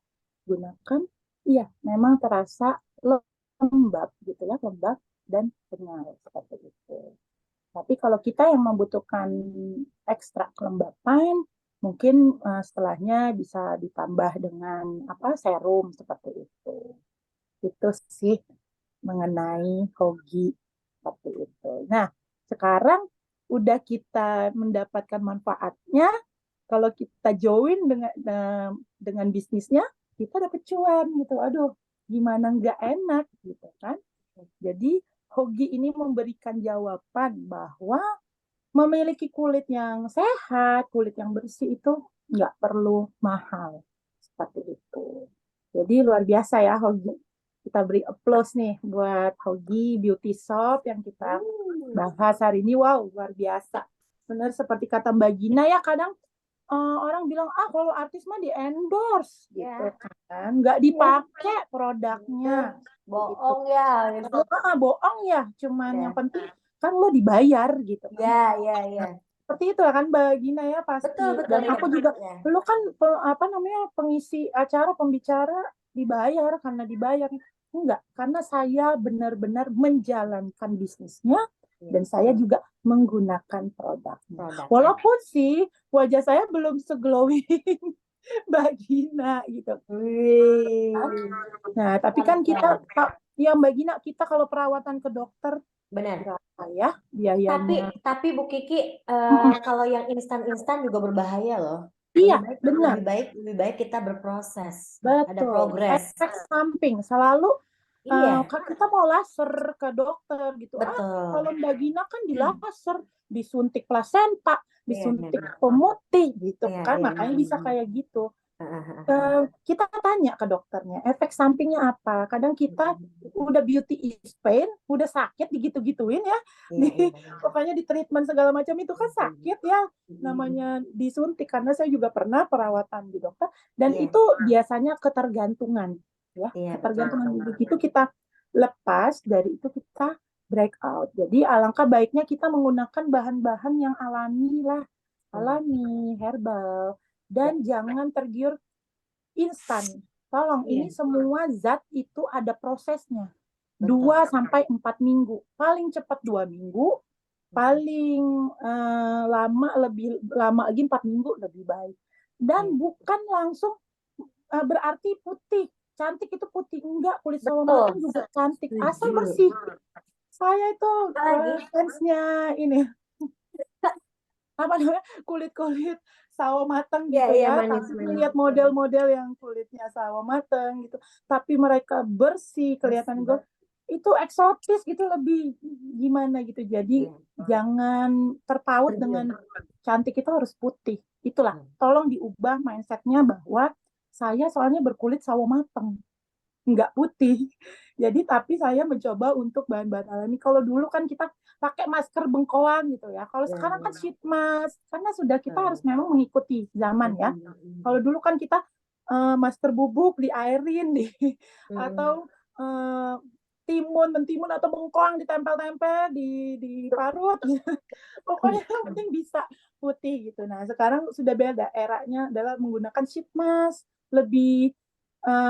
gunakan. Iya, memang terasa lembab gitu ya, lembab dan kenyal seperti itu. Tapi kalau kita yang membutuhkan ekstra kelembapan, mungkin setelahnya bisa ditambah dengan apa serum seperti itu. Itu sih mengenai hoki seperti itu. Nah, sekarang udah kita mendapatkan manfaatnya, kalau kita join dengan bisnisnya, kita dapat cuan gitu. Aduh, gimana nggak enak gitu kan? Jadi hoki ini memberikan jawaban bahwa memiliki kulit yang sehat, kulit yang bersih itu nggak perlu mahal seperti itu. Jadi luar biasa ya Hogi. Kita beri applause nih buat Hogi Beauty Shop yang kita bahas hari ini. Wow, luar biasa. Benar seperti kata Mbak Gina ya, kadang orang bilang, kalau artis mah di endorse gitu kan. Nggak dipakai produknya. Bohong ya gitu. Bohong ya, cuman Ya. yang penting kan lo dibayar gitu kan. Ya. Seperti itu kan Mbak Gina ya pasti. Betul Dan ya. aku juga, Ya. lu kan pengisi acara, pembicara dibayar karena dibayar. Enggak, karena saya benar-benar menjalankan bisnisnya dan saya juga menggunakan produknya. Walaupun sih wajah saya belum seglowing Mbak Gina gitu. Nah, tapi kan kita, ya Mbak Gina, kita kalau perawatan ke dokter Benar. berapa ya biayanya? Tapi Bu Kiki, kalau yang instan-instan juga berbahaya loh. Iya, benar. Lebih baik kita berproses. Betul. Ada progres. Efek samping selalu Iya. kita mau laser ke dokter gitu. Betul. Kalau Mbak Gina kan di laser, disuntik plasenta, disuntik Iya. pemutih gitu Iya, kan, iya, makanya iya. bisa kayak gitu. Kita tanya ke dokternya, efek sampingnya apa? Kadang kita udah beauty is pain, udah sakit digitu-gituin ya, Iya. pokoknya di treatment segala macam itu kan sakit ya, namanya disuntik. Karena saya juga pernah perawatan di dokter, dan Iya. itu biasanya ketergantungan ya, Iya, ketergantungan betul. begitu kita lepas dari itu, kita break out. Jadi alangkah baiknya kita menggunakan bahan-bahan yang alami lah, alami, herbal, dan jangan tergiur instan. Tolong, ini semua zat itu ada prosesnya. 2-4 minggu. Paling cepat 2 minggu, paling lebih lama lagi 4 minggu lebih baik. Dan bukan langsung berarti putih. Cantik itu putih. Enggak, kulit sawo matang juga cantik. Asal bersih. Saya itu fansnya ini. Apa namanya? Kulit-kulit sawo matang gitu ya. Tapi lihat model-model yang kulitnya sawo matang gitu. Tapi mereka bersih, kelihatan gue itu eksotis gitu, lebih gimana gitu. Jadi jangan terpaut dengan cantik itu harus putih. Itulah, tolong diubah mindsetnya bahwa saya soalnya berkulit sawo matang, nggak putih. Jadi tapi saya mencoba untuk bahan-bahan alami. Kalau dulu kan kita pakai masker bengkoang gitu ya. Kalau sekarang kan sheet mask, karena sudah kita harus memang mengikuti zaman ya. Kalau dulu kan kita masker bubuk diairin atau mentimun atau bengkoang ditempel-tempel di parut. Pokoknya yang penting bisa putih gitu. Nah, sekarang sudah beda, eranya adalah menggunakan sheet mask, lebih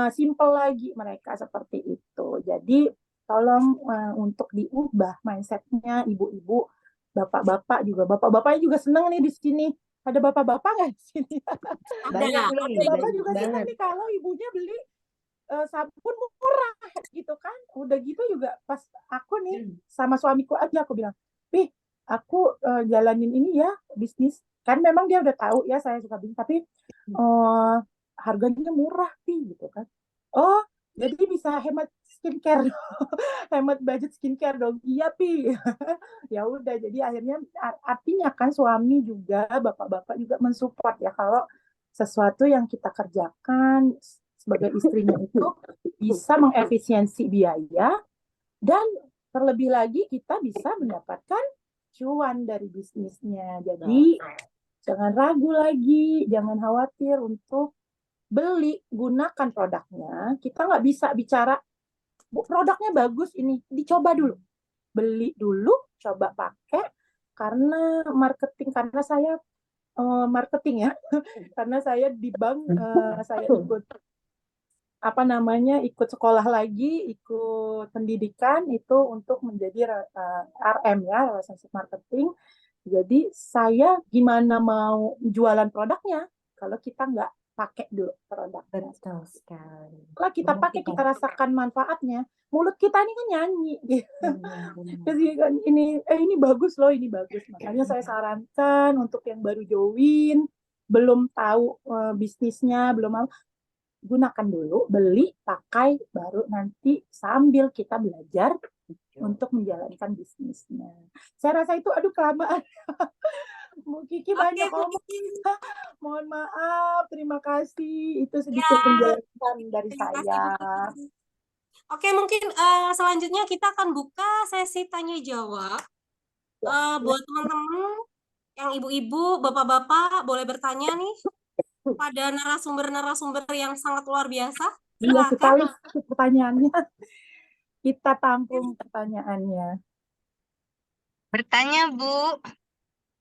simple lagi mereka seperti itu. Jadi tolong untuk diubah mindsetnya ibu-ibu, bapak-bapak juga. Bapak-bapaknya juga seneng nih di sini. Ada bapak-bapak nggak di sini? Banyak nih. Bapak juga seneng nih kalau ibunya beli sabun murah gitu kan. Udah gitu juga pas aku nih sama suamiku aja aku bilang, "Pih, aku jalanin ini ya bisnis." Kan memang dia udah tahu ya saya suka bisnis, tapi harganya murah Pi gitu kan. Oh, jadi bisa hemat skincare. Hemat budget skincare dong. Iya Pi. Ya udah, jadi akhirnya artinya kan suami juga, bapak-bapak juga mensupport ya kalau sesuatu yang kita kerjakan sebagai istrinya itu bisa mengefisiensi biaya, dan terlebih lagi kita bisa mendapatkan cuan dari bisnisnya. Jadi jangan ragu lagi, jangan khawatir untuk beli, gunakan produknya. Kita nggak bisa bicara, "Bu, produknya bagus ini," dicoba dulu. Beli dulu, coba pakai, karena karena saya marketing ya, karena saya di bank, saya ikut ikut sekolah lagi, ikut pendidikan itu untuk menjadi RM ya, relationship marketing. Jadi saya gimana mau jualan produknya kalau kita nggak pakai dulu produknya. Betul sekali. Kalau kita pakai, kita rasakan manfaatnya. Mulut kita ini kan nyanyi. Ini bagus loh, ini bagus. Makanya saya sarankan untuk yang baru join, belum tahu bisnisnya, belum mau, gunakan dulu, beli, pakai, baru nanti sambil kita belajar untuk menjalankan bisnisnya. Saya rasa itu, aduh kelamaan. Bu Kiki banyak ngomong. Mohon maaf, terima kasih. Itu sedikit penjelasan dari saya. Oke, mungkin selanjutnya kita akan buka sesi tanya jawab. Buat teman-teman yang ibu-ibu, bapak-bapak boleh bertanya nih pada narasumber-narasumber yang sangat luar biasa. Iya sekali pertanyaannya. Kita tampung pertanyaannya. Bertanya, Bu.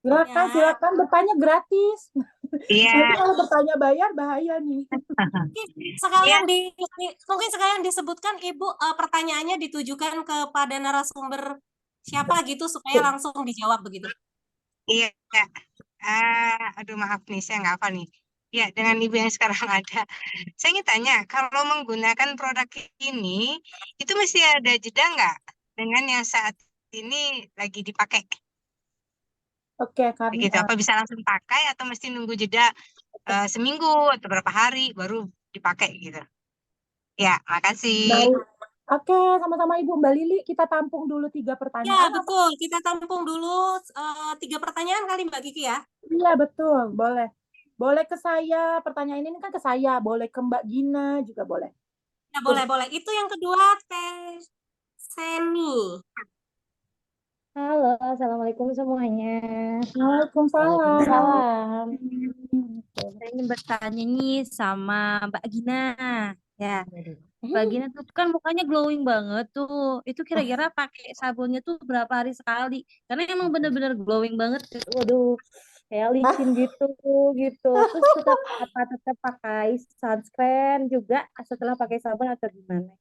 Silakan bertanya gratis. Iya. Nanti kalau bertanya bayar bahaya nih. Mungkin sekalian disebutkan Ibu pertanyaannya ditujukan kepada narasumber siapa gitu supaya langsung dijawab begitu. Iya. Aduh maaf nih, saya nggak hafal nih. Ya, dengan Ibu yang sekarang ada. Saya ingin tanya, kalau menggunakan produk ini, itu mesti ada jeda nggak dengan yang saat ini lagi dipakai? Oke, karena Begitu, apa bisa langsung pakai atau mesti nunggu jeda seminggu atau berapa hari baru dipakai gitu? Ya, makasih. Baik. Oke, sama-sama Ibu Mbak Lili, kita tampung dulu 3 pertanyaan. Ya, betul. Kita tampung dulu 3 pertanyaan kali Mbak Kiki ya. Iya, betul. Boleh. Boleh ke saya, pertanyaan ini kan ke saya. Boleh ke Mbak Gina juga boleh. Ya, boleh. Itu yang kedua, Teh Seni. Halo, assalamualaikum semuanya. Waalaikumsalam. Saya ingin bertanya nih sama Mbak Gina. Ya, Mbak Gina tuh kan mukanya glowing banget tuh. Itu kira-kira pakai sabunnya tuh berapa hari sekali? Karena emang bener-bener glowing banget. Waduh, kayak licin gitu. Terus tetap pakai sunscreen juga setelah pakai sabun atau gimana?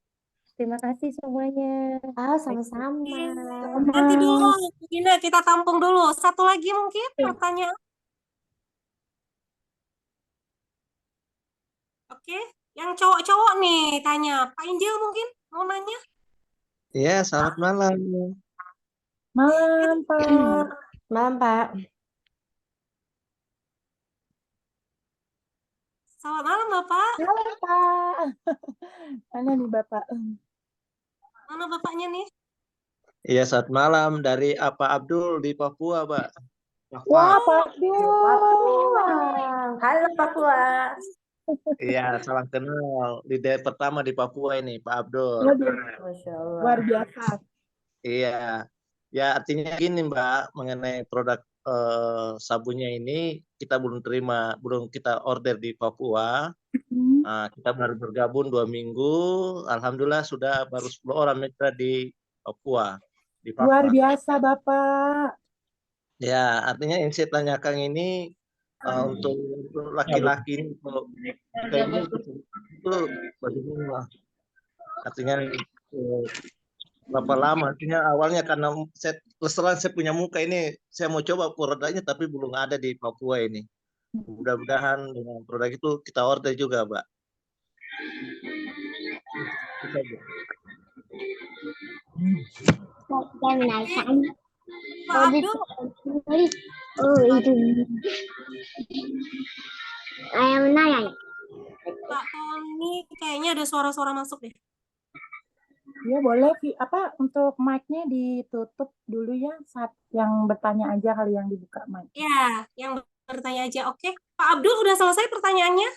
Terima kasih semuanya. Sama-sama. Nanti dulu, Gina, kita tampung dulu. Satu lagi mungkin pertanyaan. Oke, yang cowok-cowok nih tanya. Pak Injil mungkin mau nanya? Iya, selamat malam. Malam, Pak. Malam, Pak. Selamat malam, Bapak. Halo, Pak. Mana nih, Bapak? Mana Bapaknya nih? Iya, selamat malam dari Apa Abdul di Papua, Pak. Wah, Pak Abdul. Halo, Papua. Iya, salam kenal. Leader pertama di Papua ini, Pak Abdul. Masya Allah. Luar biasa. Iya. Ya, artinya gini, Mbak, mengenai produk sabunnya ini kita belum kita order di Papua. Nah, kita baru bergabung 2 minggu. Alhamdulillah sudah baru 10 orang mitra di Papua. Luar biasa, Bapak. Ya, artinya yang saya tanyakan ini untuk laki-laki ini, untuk kita ini itu bagaimana? Artinya berapa lama? Artinya awalnya karena saya punya muka ini, saya mau coba produknya tapi belum ada di Papua ini. Mudah-mudahan dengan produk itu kita order juga, Mbak. Pak Abdul. Pak Tony, kayaknya ada suara-suara masuk deh. Ya boleh, untuk mic-nya ditutup dulu ya, saat yang bertanya aja kali yang dibuka mic. Ya, yang bertanya aja. Oke, Pak Abdul udah selesai pertanyaannya?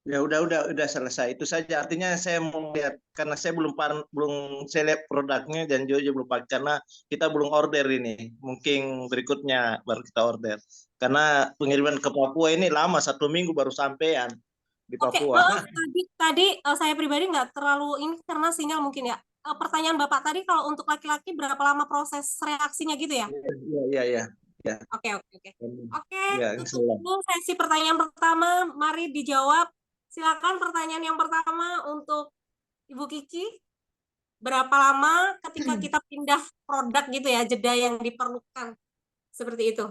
Ya udah selesai. Itu saja. Artinya saya mau lihat karena saya belum saya lihat produknya dan Jojo belum pakai karena kita belum order ini. Mungkin berikutnya baru kita order. Karena pengiriman ke Papua ini lama, 1 minggu baru sampean di Papua. Oke, tadi saya pribadi nggak terlalu ini karena sinyal mungkin ya. pertanyaan Bapak tadi, kalau untuk laki-laki berapa lama proses reaksinya gitu ya? Iya. Oke. Oke, Ya, tutup insyaallah. dulu sesi pertanyaan pertama. Mari dijawab. Silakan pertanyaan yang pertama untuk Ibu Kiki. Berapa lama ketika kita pindah produk gitu ya, jeda yang diperlukan. Seperti itu.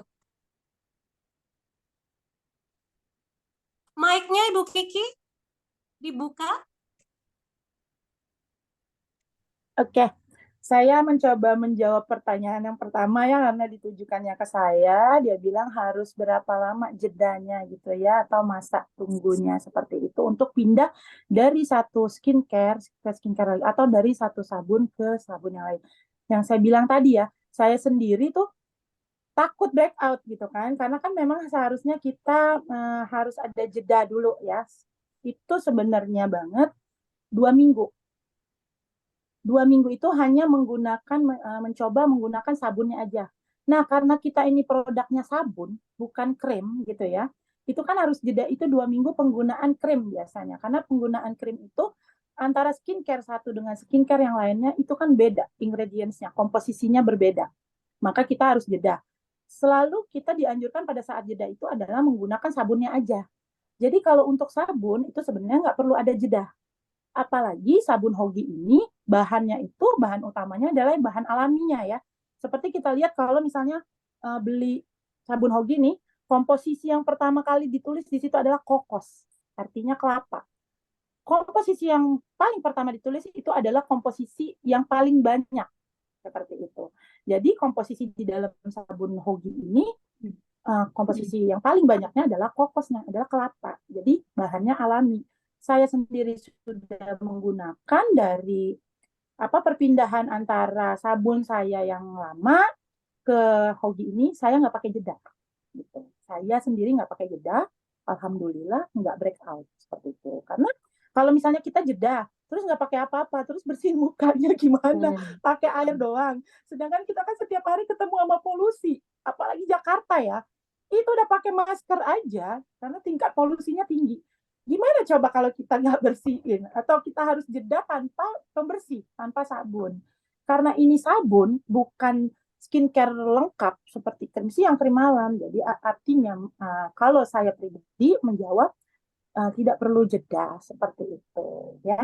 Mic-nya Ibu Kiki dibuka. Oke, saya mencoba menjawab pertanyaan yang pertama ya, karena ditujukannya ke saya. Dia bilang harus berapa lama jedanya gitu ya, atau masa tunggunya seperti itu untuk pindah dari satu skincare ke skincare lain, atau dari satu sabun ke sabun yang lain. Yang saya bilang tadi ya, saya sendiri tuh takut breakout gitu kan, karena kan memang seharusnya kita harus ada jeda dulu ya. Itu sebenarnya banget 2 minggu. 2 minggu itu hanya mencoba menggunakan sabunnya aja. Nah, karena kita ini produknya sabun, bukan krim gitu ya, itu kan harus jeda itu 2 minggu penggunaan krim biasanya. Karena penggunaan krim itu antara skincare satu dengan skincare yang lainnya itu kan beda, ingredients-nya, komposisinya berbeda. Maka kita harus jeda. Selalu kita dianjurkan pada saat jeda itu adalah menggunakan sabunnya aja. Jadi kalau untuk sabun itu sebenarnya nggak perlu ada jeda. Apalagi sabun Hogi ini bahannya itu, bahan utamanya adalah bahan alaminya ya. Seperti kita lihat kalau misalnya beli sabun Hogi nih, komposisi yang pertama kali ditulis di situ adalah kokos, artinya kelapa. Komposisi yang paling pertama ditulis itu adalah komposisi yang paling banyak, seperti itu. Jadi komposisi di dalam sabun Hogi ini, komposisi yang paling banyaknya adalah kokosnya, adalah kelapa. Jadi bahannya alami. Saya sendiri sudah menggunakan dari perpindahan antara sabun saya yang lama ke Hogi ini, saya nggak pakai jeda. Gitu. Saya sendiri nggak pakai jeda, alhamdulillah nggak breakout seperti itu. Karena kalau misalnya kita jeda, terus nggak pakai apa-apa, terus bersihin mukanya gimana? Pakai air doang. Sedangkan kita kan setiap hari ketemu sama polusi, apalagi Jakarta ya, itu udah pakai masker aja, karena tingkat polusinya tinggi. Gimana coba kalau kita nggak bersihin? Atau kita harus jeda tanpa pembersih, tanpa sabun. Karena ini sabun, bukan skincare lengkap seperti krim siang, krim malam. Jadi artinya kalau saya pribadi menjawab tidak perlu jeda seperti itu ya.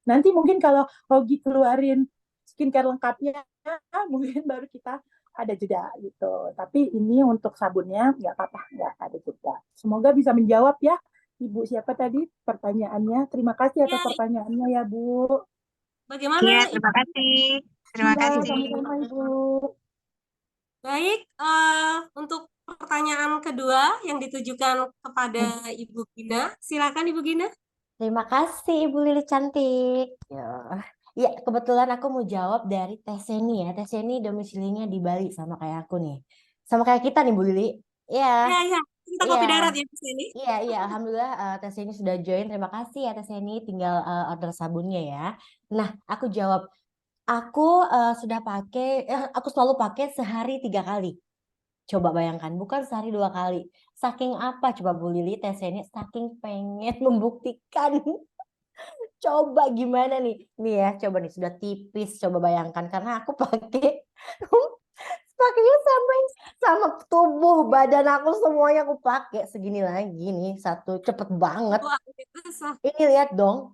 Nanti mungkin kalau Hogi keluarin skincare lengkapnya, mungkin baru kita ada jeda gitu. Tapi ini untuk sabunnya nggak apa-apa, nggak ada jeda. Semoga bisa menjawab ya. Ibu siapa tadi pertanyaannya? Terima kasih atas pertanyaannya ya Bu. Bagaimana? Iya, terima kasih. Terima kasih. Sama-sama Ibu. Baik, untuk pertanyaan kedua yang ditujukan kepada Ibu Gina, silakan Ibu Gina. Terima kasih Ibu Lili cantik. Ya, kebetulan aku mau jawab dari Teh Seni ya. Teh Seni domisilinya di Bali sama kayak aku nih. Sama kayak kita nih Bu Lili. Iya. Iya, kita kopi darat ya di sini. Iya, alhamdulillah Teh Seni sudah join. Terima kasih ya Teh Seni, tinggal order sabunnya ya. Nah, aku jawab. Aku sudah pakai, aku selalu pakai sehari 3 kali. Coba bayangkan, bukan sehari 2 kali. Saking apa coba Bu Lili, Teh Seni, saking pengen membuktikan. Coba gimana nih? Nih ya, coba nih sudah tipis, coba bayangkan karena aku pakainya sampai sama tubuh badan aku semuanya aku pakai segini lagi nih, satu cepet banget. Ini lihat dong.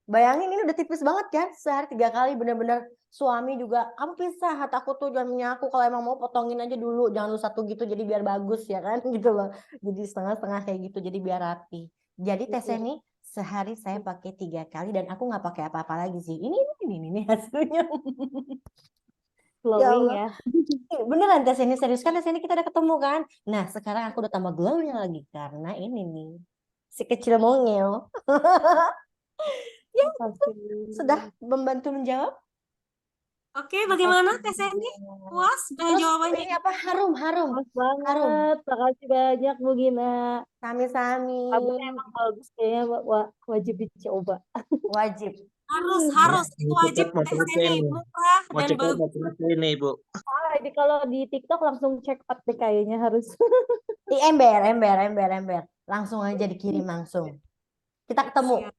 Bayangin ini udah tipis banget kan, sehari 3 kali bener-bener. Suami juga, kamu pisah, aku tuh jangan menyaku, kalau emang mau potongin aja dulu, jangan lu satu gitu jadi biar bagus ya kan gitu loh. Jadi setengah-setengah kayak gitu jadi biar rapi. Jadi Teh Seni sehari saya pakai 3 kali dan aku nggak pakai apa-apa lagi sih. Ini hasilnya. Glowing ya. Beneran Teh Seni, serius kan Teh Seni, kita udah ketemu kan. Nah sekarang aku udah tambah glownya lagi karena ini nih si kecil mungil. Ya, sudah membantu menjawab. Oke, bagaimana Teh Seni? Puas dengan jawabannya? Ini apa? Harum. Puas banget. Makasih banyak Bu Gina. Sami-sami. Sabunnya emang bagus, kayaknya wajib dicoba. Wajib. Harus itu wajib Teh Seni, murah dan bagus. Ini Bu. Ini kalau di TikTok langsung check out deh kayaknya harus. Di ember. Langsung aja dikirim langsung. Kita ketemu.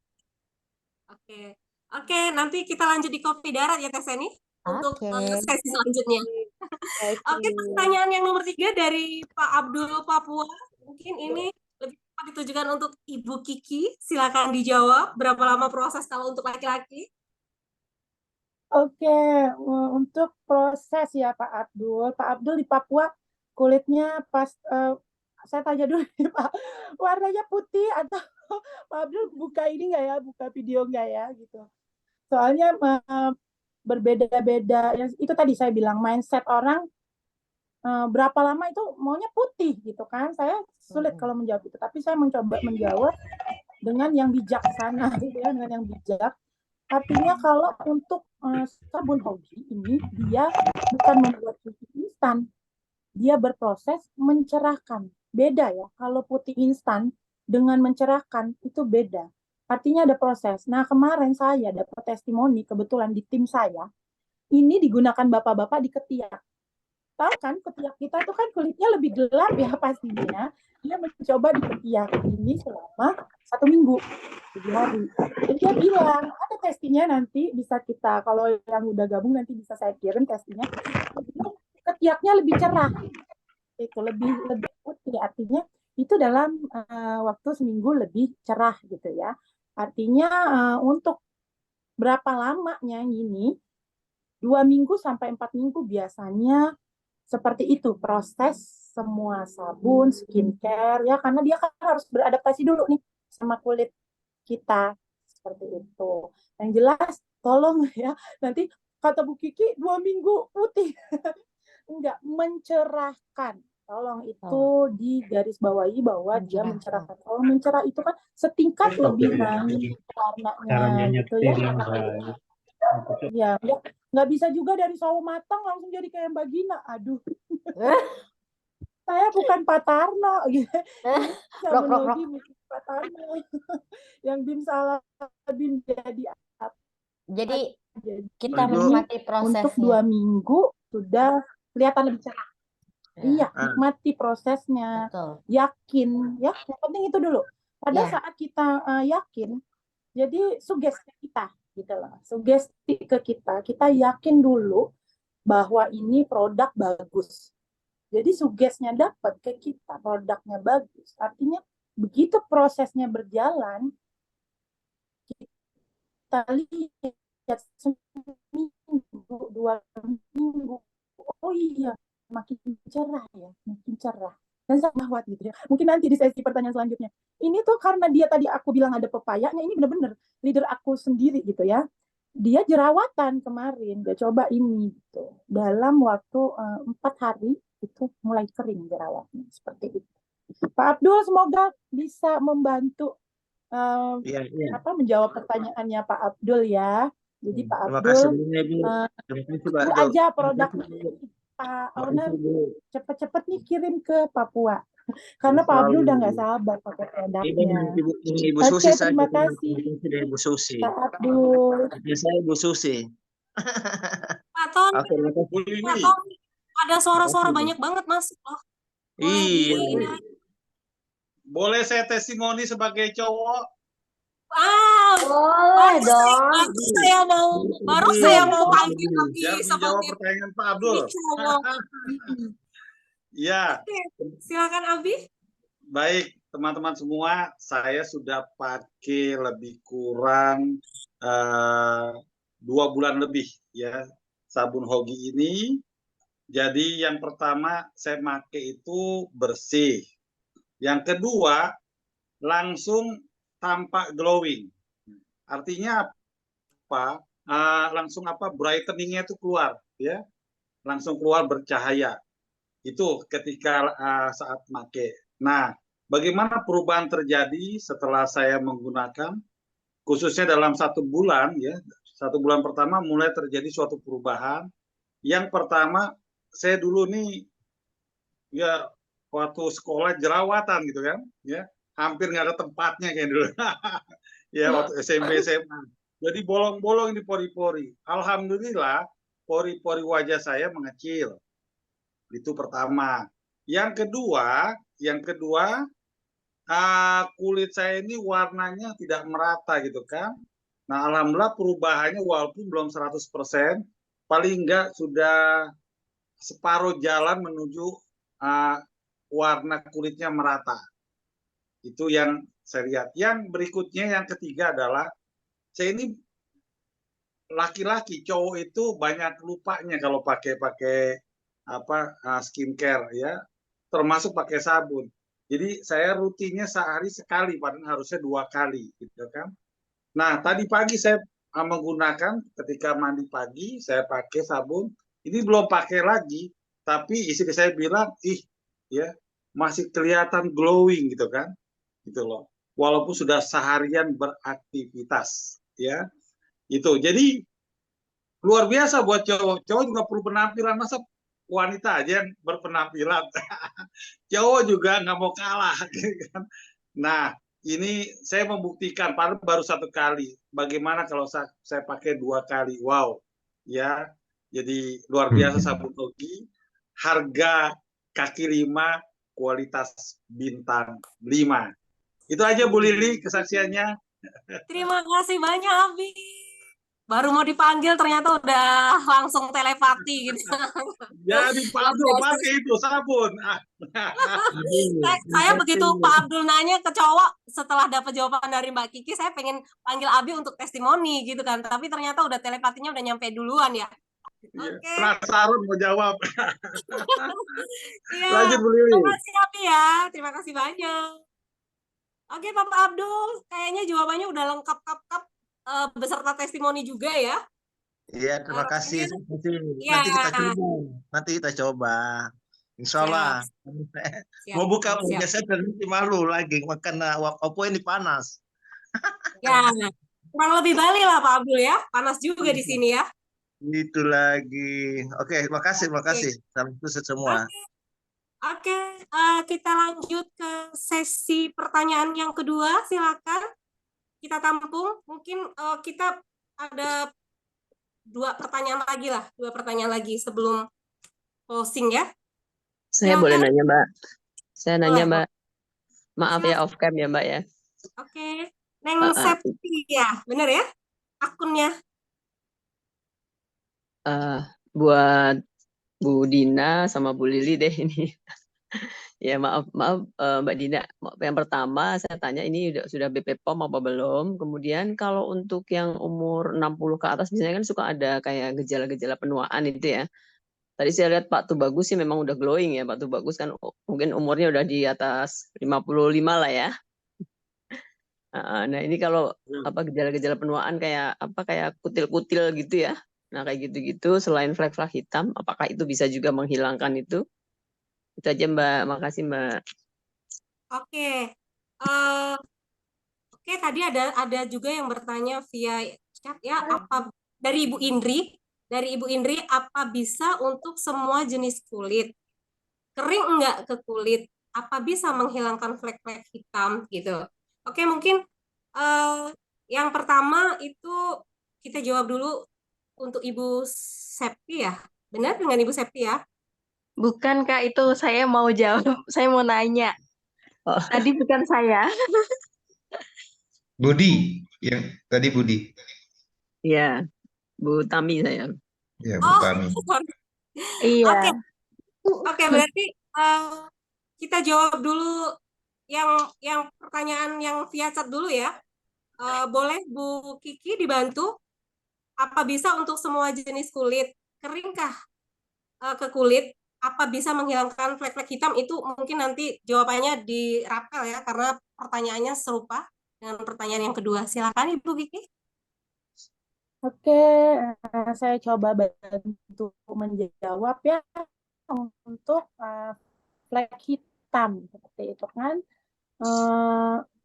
Oke. Oke, nanti kita lanjut di kopi darat ya Teh Seni untuk Oke. sesi selanjutnya. Oke, pertanyaan yang nomor 3 dari Pak Abdul Papua. Mungkin ini lebih tepat ditujukan untuk Ibu Kiki. Silakan dijawab. Berapa lama proses kalau untuk laki-laki? Oke, untuk proses ya Pak Abdul. Pak Abdul di Papua kulitnya saya tanya dulu nih, Pak, warnanya putih atau Pak Abdul buka ini nggak ya, buka video nggak ya gitu. Soalnya berbeda-beda. Itu tadi saya bilang mindset orang berapa lama itu maunya putih gitu kan. Saya sulit kalau menjawab itu, tapi saya mencoba menjawab dengan yang bijaksana gitu ya, dengan yang bijak. Artinya kalau untuk sabun hobi ini dia bukan membuat putih instan, dia berproses mencerahkan. Beda ya, kalau putih instan dengan mencerahkan itu beda. Artinya ada proses. Nah kemarin saya dapat testimoni kebetulan di tim saya, ini digunakan bapak-bapak di ketiak. Tahu kan ketiak kita tuh kan kulitnya lebih gelap ya pastinya. Dia mencoba di ketiak ini selama 1 minggu, 7 hari. Dan dia bilang ada testinya, nanti bisa kita, kalau yang udah gabung nanti bisa saya kirim testinya. Ketiaknya lebih cerah, itu lebih putih. Artinya itu dalam waktu seminggu lebih cerah gitu ya. Artinya untuk berapa lamanya ini 2 minggu sampai 4 minggu biasanya seperti itu proses semua sabun, skincare ya, karena dia kan harus beradaptasi dulu nih sama kulit kita seperti itu. Yang jelas tolong ya, nanti kata Bu Kiki 2 minggu putih. Enggak, mencerahkan. Tolong itu di garis bawahi bahwa dia mencerahkan. Kalau mencerah itu kan setingkat lebih naik warnanya gitu ya. Ya, nggak bisa juga dari sawo matang langsung jadi kayak Mbak Gina. Aduh. Saya bukan Pak Tarno gitu. Sabun bukan Pak Tarno. Yang BIM salah BIM jadi apa? Jadi kita menikmati prosesnya. Untuk 2 minggu sudah kelihatan lebih cerah. Iya, nikmati prosesnya. Betul. Yakin ya. Yang penting itu dulu. Pada saat kita yakin, jadi sugesti kita gitu loh. Sugesti ke kita yakin dulu bahwa ini produk bagus. Jadi sugesnya dapat ke kita, produknya bagus. Artinya begitu prosesnya berjalan, kita lihat seminggu, 2 minggu, oh iya, makin cerah ya, makin cerah. Dan sangat gitu ya. Mungkin nanti di sesi pertanyaan selanjutnya. Ini tuh karena dia tadi aku bilang ada pepayanya, ini bener-bener leader aku sendiri gitu ya. Dia jerawatan kemarin, dia coba ini gitu. Dalam waktu 4 hari itu mulai kering jerawatnya seperti itu. Pak Abdul semoga bisa membantu menjawab pertanyaannya Pak Abdul ya. Jadi Pak Abdul itu aja produknya Pak Owner cepet-cepet nih kirim ke Papua. Karena Pak Abdul udah nggak sabar pakai produknya. Ibu Susi, terima kasih. Ibu Susi. Pak Abdul. Saya Ibu Susi. Pak Ton, ada suara-suara banyak banget masuk loh. Iya. Boleh saya testimoni sebagai cowok? Boleh dong. Baru saya mau panggil Abi menjawab pertanyaan Pak Abdul. Ya. Silakan Abi. Baik, teman-teman semua, saya sudah pakai lebih kurang 2 bulan lebih ya sabun Hogi ini. Jadi yang pertama saya pakai itu bersih. Yang kedua langsung tampak glowing. Artinya apa? Langsung brightening-nya itu keluar ya. Langsung keluar bercahaya. Itu ketika saat pakai. Nah, bagaimana perubahan terjadi setelah saya menggunakan, khususnya dalam 1 bulan ya, 1 bulan pertama mulai terjadi suatu perubahan. Yang pertama, saya dulu nih ya waktu sekolah jerawatan gitu kan, ya hampir nggak ada tempatnya kayak dulu. Ya waktu SMP SMA. Jadi bolong-bolong di pori-pori. Alhamdulillah pori-pori wajah saya mengecil. Itu pertama. Yang kedua, kulit saya ini warnanya tidak merata gitu kan. Nah, alhamdulillah perubahannya walaupun belum 100%, paling enggak sudah separuh jalan menuju warna kulitnya merata. Itu yang saya lihat. Yang berikutnya, yang ketiga adalah, saya ini laki-laki, cowok itu banyak lupanya kalau pakai skincare ya, termasuk pakai sabun. Jadi saya rutinnya sehari sekali, padahal harusnya 2 kali, gitu kan. Nah, tadi pagi saya menggunakan ketika mandi pagi, saya pakai sabun. Ini belum pakai lagi, tapi istri saya bilang, ya masih kelihatan glowing gitu kan, gitu loh. Walaupun sudah seharian beraktivitas, ya itu. Jadi luar biasa buat cowok. Cowok juga perlu penampilan, masa wanita aja yang berpenampilan. Cowok juga nggak mau kalah, gitu kan. Nah, ini saya membuktikan, padahal baru 1 kali. Bagaimana kalau saya pakai 2 kali? Wow, ya. Jadi luar biasa sabun Hogi. Harga kaki 5, kualitas bintang 5. Itu aja Bu Lili kesaksiannya. Terima kasih banyak, Abi. Baru mau dipanggil ternyata udah langsung telepati gitu. Jadi Pak Abdul pakai itu sabun. Saya begitu Pak Abdul nanya ke cowok, setelah dapat jawaban dari Mbak Kiki, saya pengen panggil Abi untuk testimoni gitu kan. Tapi ternyata udah telepatinya udah nyampe duluan ya. Oke. Penasaran mau jawab. Iya. Lanjut Bu Lili. Terima kasih Abi ya. Terima kasih banyak. Oke, Bapak Abdul, kayaknya jawabannya udah lengkap kap beserta testimoni juga ya. Iya, terima kasih. Ya. Nanti kita coba. Insya Allah. Mau buka saya nanti malu lagi makan oppo ini panas. Ya, kurang lebih Bali lah Pak Abdul ya. Panas juga di sini ya. Itu lagi. Oke, terima kasih. Salam sukses semua. Oke, kita lanjut ke sesi pertanyaan yang kedua. Silakan kita tampung. Mungkin kita ada 2 pertanyaan lagi sebelum closing ya. Saya boleh nanya, Mbak? Saya nanya, Mbak. Maaf ya, off cam ya, Mbak ya. Oke. Neng Septi ya, bener ya? Akunnya. Buat Bu Dina sama Bu Lili deh ini. Ya maaf Mbak Dina. Yang pertama saya tanya ini sudah BP POM apa belum? Kemudian kalau untuk yang umur 60 ke atas biasanya kan suka ada kayak gejala-gejala penuaan itu ya. Tadi saya lihat Pak Tubagus sih memang udah glowing ya. Pak Tubagus kan mungkin umurnya udah di atas 55 lah ya. Nah ini kalau gejala-gejala penuaan kayak kutil-kutil gitu ya. Nah kayak gitu-gitu selain flek-flek hitam, apakah itu bisa juga menghilangkan itu? Itu aja Mbak, makasih Mbak. Oke. Oke, tadi ada juga yang bertanya via chat ya, apa dari Ibu Indri, apa bisa untuk semua jenis kulit? Kering enggak ke kulit? Apa bisa menghilangkan flek-flek hitam gitu? Oke, mungkin yang pertama itu kita jawab dulu untuk Ibu Septi ya. Benar dengan Ibu Septi ya? Bukan Kak, itu saya mau jawab, saya mau nanya. Tadi bukan saya. Budi, yang tadi Budi. Iya, Bu Tami saya. Ya, Bu Tami. Iya. Oke, berarti kita jawab dulu yang pertanyaan yang via chat dulu ya. Boleh Bu Kiki dibantu? Apa bisa untuk semua jenis kulit? Keringkah ke kulit? Apa bisa menghilangkan flek-flek hitam? Itu mungkin nanti jawabannya di rapel ya, karena pertanyaannya serupa dengan pertanyaan yang kedua. Silakan Ibu Kiki. Oke, saya coba bantu menjawab ya untuk flek hitam seperti itu kan.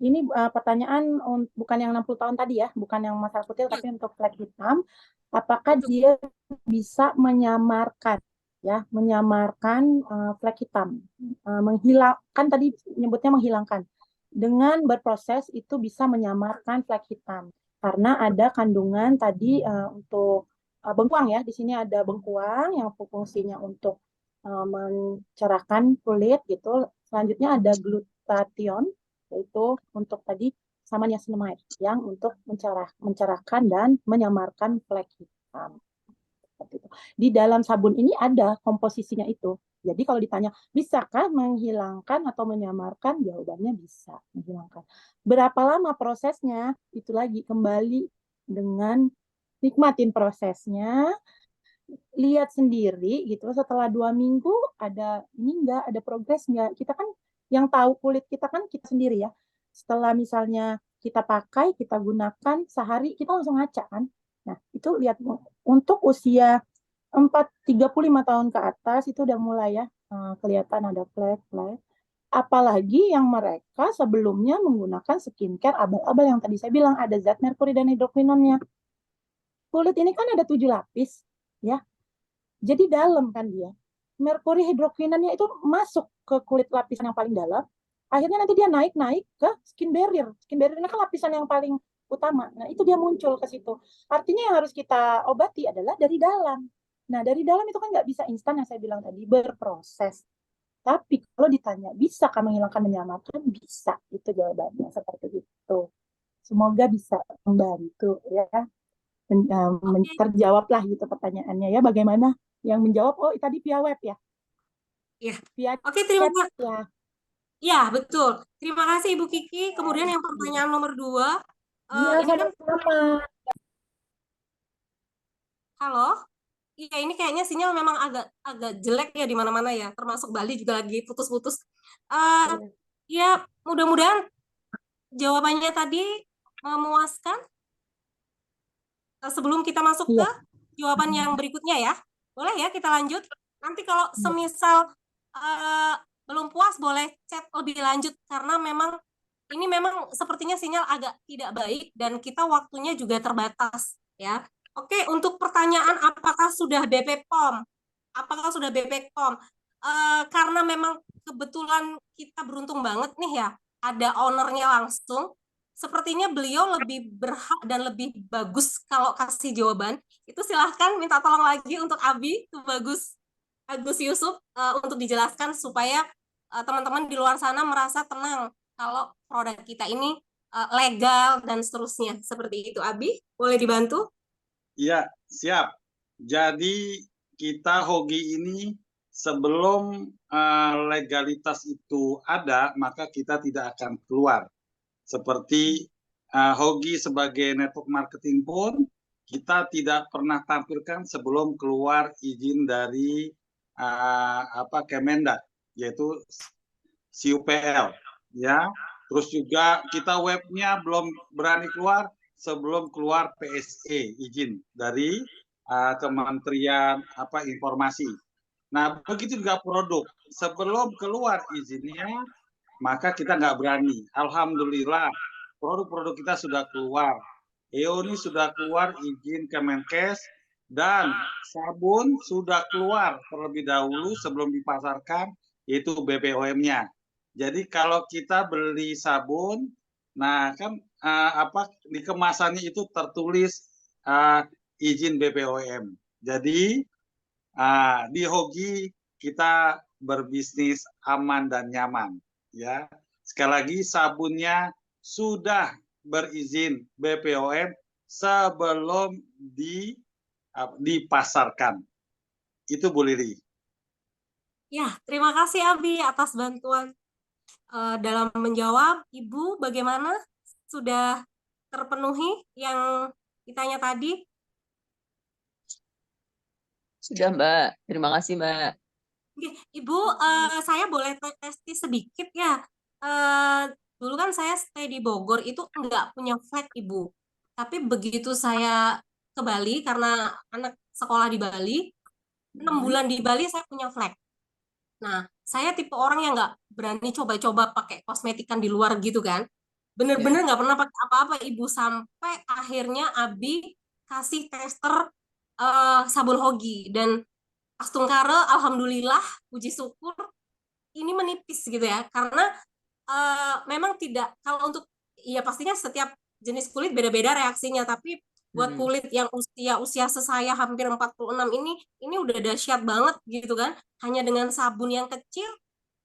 Ini pertanyaan bukan yang 60 tahun tadi ya, bukan yang masalah kutil, tapi untuk flek hitam, apakah dia bisa menyamarkan flek hitam, menghilangkan, tadi nyebutnya menghilangkan, dengan berproses itu bisa menyamarkan flek hitam. Karena ada kandungan tadi untuk bengkuang ya, di sini ada bengkuang yang fungsinya untuk mencerahkan kulit gitu. Selanjutnya ada glutathione, yaitu untuk tadi sama niacinamide yang untuk mencerahkan dan menyamarkan flek hitam. Seperti itu. Di dalam sabun ini ada komposisinya itu. Jadi kalau ditanya, bisakah menghilangkan atau menyamarkan? Jawabannya bisa menghilangkan. Berapa lama prosesnya? Itu lagi kembali dengan nikmatin prosesnya, lihat sendiri gitu. Setelah 2 minggu ada ini enggak, ada progres enggak? Kita kan yang tahu kulit kita kan kita sendiri ya. Setelah misalnya kita pakai, kita gunakan sehari, kita langsung ngaca kan. Nah, itu lihat untuk usia 35 tahun ke atas itu udah mulai ya kelihatan ada flek-flek. Apalagi yang mereka sebelumnya menggunakan skincare abal-abal yang tadi saya bilang ada zat merkuri dan hidroquinonnya. Kulit ini kan ada 7 lapis ya. Jadi dalam kan dia. Merkuri hidroquinonnya itu masuk ke kulit lapisan yang paling dalam. Akhirnya nanti dia naik ke skin barrier. Skin barrier ini kan lapisan yang paling utama. Nah, itu dia muncul ke situ. Artinya yang harus kita obati adalah dari dalam. Nah, dari dalam itu kan nggak bisa instan yang saya bilang tadi, berproses. Tapi kalau ditanya, bisakah menghilangkan menyamarkan? Bisa. Itu jawabannya seperti itu. Semoga bisa membantu ya. Terjawablah gitu pertanyaannya ya. Bagaimana yang menjawab? Oh, tadi via web ya? Iya. Via Oke, terima chat kasih. ya. Ya, betul. Terima kasih Ibu Kiki. Kemudian yang pertanyaan nomor 2. Iya, Ini kan, sama-sama. halo? Iya, ini kayaknya sinyal memang agak jelek ya di mana-mana ya. Termasuk Bali juga lagi putus-putus. Ya, mudah-mudahan jawabannya tadi memuaskan. Sebelum kita masuk ke jawaban yang berikutnya ya. Boleh ya kita lanjut? Nanti kalau semisal belum puas boleh chat lebih lanjut karena memang ini memang sepertinya sinyal agak tidak baik dan kita waktunya juga terbatas ya. Oke, untuk pertanyaan apakah sudah BP POM? Apakah sudah BP POM? Karena memang kebetulan kita beruntung banget nih ya, ada ownernya langsung. Sepertinya beliau lebih berhak dan lebih bagus kalau kasih jawaban. Itu silahkan minta tolong lagi untuk Abi, itu bagus. Agus Yusuf untuk dijelaskan supaya teman-teman di luar sana merasa tenang kalau produk kita ini legal dan seterusnya. Seperti itu, Abi. Boleh dibantu? Iya, siap. Jadi kita Hogi ini sebelum legalitas itu ada, maka kita tidak akan keluar. Seperti Hogi sebagai network marketing pun, kita tidak pernah tampilkan sebelum keluar izin dari Kemendak, yaitu CUPL. Ya, terus juga kita webnya belum berani keluar sebelum keluar PSE izin dari Kementerian Informasi. Nah, begitu juga produk. Sebelum keluar izinnya, maka kita nggak berani. Alhamdulillah, produk-produk kita sudah keluar. EONI sudah keluar izin Kemenkes, dan sabun sudah keluar terlebih dahulu sebelum dipasarkan, yaitu BPOM-nya. Jadi kalau kita beli sabun, nah kan di kemasannya itu tertulis izin BPOM. Jadi di Hogi kita berbisnis aman dan nyaman. Ya, sekali lagi sabunnya sudah berizin BPOM sebelum dipasarkan. Itu Bu Lili. Ya, terima kasih Abi atas bantuan dalam menjawab. Ibu, bagaimana? Sudah terpenuhi yang ditanya tadi? Sudah, Mbak. Terima kasih, Mbak. Ibu, saya boleh testi sedikit ya. Dulu kan saya stay di Bogor itu nggak punya flag Ibu. Tapi begitu saya ke Bali karena anak sekolah di Bali, 6 bulan di Bali saya punya flag. Nah, saya tipe orang yang nggak berani coba-coba pakai kosmetikan di luar gitu kan. Bener-bener nggak pernah pakai apa-apa Ibu sampai akhirnya Abi kasih tester sabun Hogi dan Astungkare, alhamdulillah, puji syukur, ini menipis gitu ya, karena memang tidak, kalau untuk, ya pastinya setiap jenis kulit beda-beda reaksinya, tapi buat kulit yang usia sesaya hampir 46 ini udah dahsyat banget gitu kan, hanya dengan sabun yang kecil,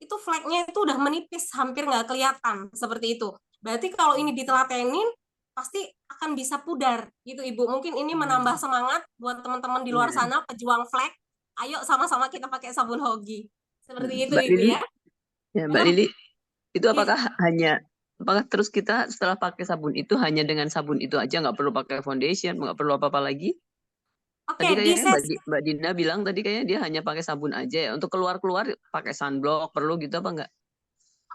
itu fleknya itu udah menipis, hampir nggak kelihatan, seperti itu. Berarti kalau ini ditelatenin pasti akan bisa pudar gitu Ibu. Mungkin ini menambah semangat buat teman-teman di luar sana pejuang flag. Ayo sama-sama kita pakai sabun Hogi. Seperti itu Mbak Ibu Lili, ya. ya Mbak Karena Lili, itu ya, apakah terus kita setelah pakai sabun itu hanya dengan sabun itu aja, nggak perlu pakai foundation, nggak perlu apa-apa lagi? oke Tadi di kayaknya sesi Mbak Dina bilang tadi kayaknya dia hanya pakai sabun aja ya. Untuk keluar-keluar pakai sunblock perlu gitu apa enggak?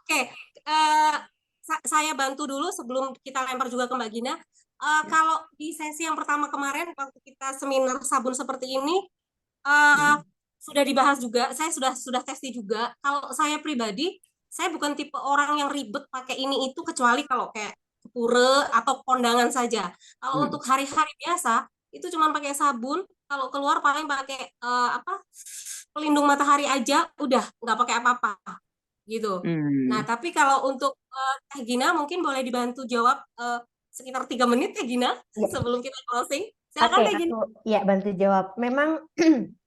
Oke, eh, saya bantu dulu sebelum kita lempar juga ke Mbak Gina. Kalau di sesi yang pertama kemarin waktu kita seminar sabun seperti ini sudah dibahas juga, saya sudah testi juga. Kalau saya pribadi, saya bukan tipe orang yang ribet pakai ini itu kecuali kalau kayak pura atau kondangan saja. Kalau untuk hari-hari biasa itu cuma pakai sabun. Kalau keluar paling pakai pelindung matahari aja, udah nggak pakai apa-apa gitu. Nah, tapi kalau untuk Teh Gina mungkin boleh dibantu jawab sekitar 3 menit Teh Gina sebelum kita closing. Silakan Oke, Teh Gina. aku ya bantu jawab. Memang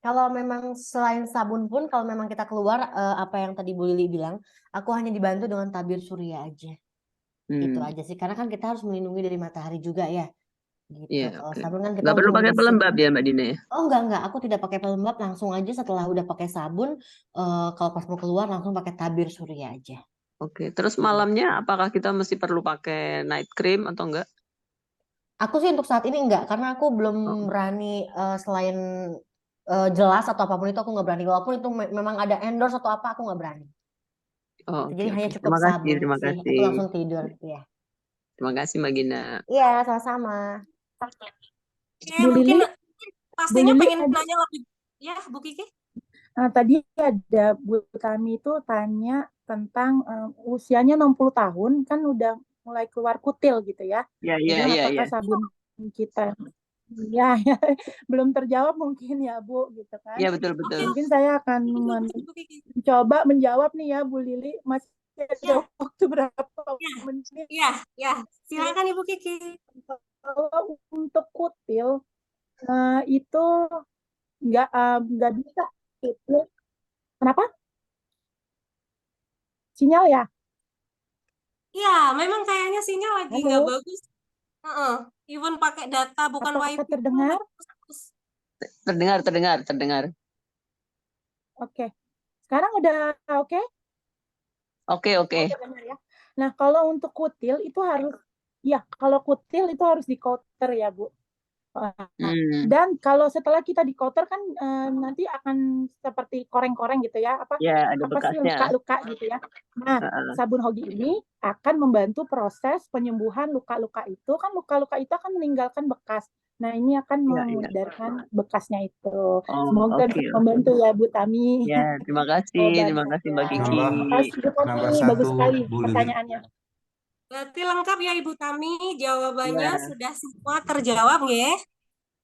kalau memang selain sabun pun kalau memang kita keluar apa yang tadi Bu Lili bilang, aku hanya dibantu dengan tabir surya aja. Itu aja sih. Karena kan kita harus melindungi dari matahari juga ya. Gitu. Iya, Kalau oke. sabun kan kita Nggak perlu untuk pakai membersihin. pelembab ya Mbak Dina ya? Oh enggak, aku tidak pakai pelembab, langsung aja setelah udah pakai sabun, kalau pas mau keluar langsung pakai tabir surya aja. Oke, terus malamnya apakah kita mesti perlu pakai night cream atau enggak? Aku sih untuk saat ini enggak, karena aku belum berani selain jelas atau apapun itu aku nggak berani. Walaupun itu memang ada endorse atau apa, aku nggak berani. Oh, Jadi oke, hanya oke. cukup Terima kasih, sabun terima sih. Aku kasih. langsung tidur, ya. Terima kasih Mbak Gina. Iya, sama-sama. Oke, Bu mungkin Lili, pastinya Bu Lili pengen ada. nanya lebih. Ya, Bu Kiki. Nah, tadi ada Bu kami itu tanya tentang usianya 60 tahun kan udah mulai keluar kutil gitu ya. Ya, Jadi ya, ya, apakah ya. sabun kita ya belum terjawab mungkin ya Bu gitu kan. Ya, betul, betul. Mungkin saya akan mencoba menjawab nih ya Bu Lili. Masih ada waktu berapa menit? Ya. Silakan Ibu Kiki. Kalau untuk kutil itu nggak bisa itu. Kenapa? Sinyal ya? Ya, memang kayaknya sinyal lagi nggak Halo? bagus. Even pakai data bukan Apakah WiFi. terdengar? Terdengar. Oke. Sekarang udah oke? Oke. Benar ya. Nah, kalau untuk kutil itu harus kalau kutil itu harus di counter ya, Bu. Dan kalau setelah kita di counter kan nanti akan seperti koreng-koreng gitu ya, Ya, ada apa sih bekasnya. luka-luka gitu ya. Nah, sabun Hogi ini akan membantu proses penyembuhan luka-luka itu. Kan luka-luka itu akan meninggalkan bekas. Nah, ini akan memudarkan bekasnya itu. Semoga bisa membantu ya, Bu Tami. Ya, terima kasih Mbak Kiki. Terima kasih, Bu Tami. Bagus sekali pertanyaannya. Berarti lengkap ya Ibu Tami, jawabannya sudah semua terjawab ya.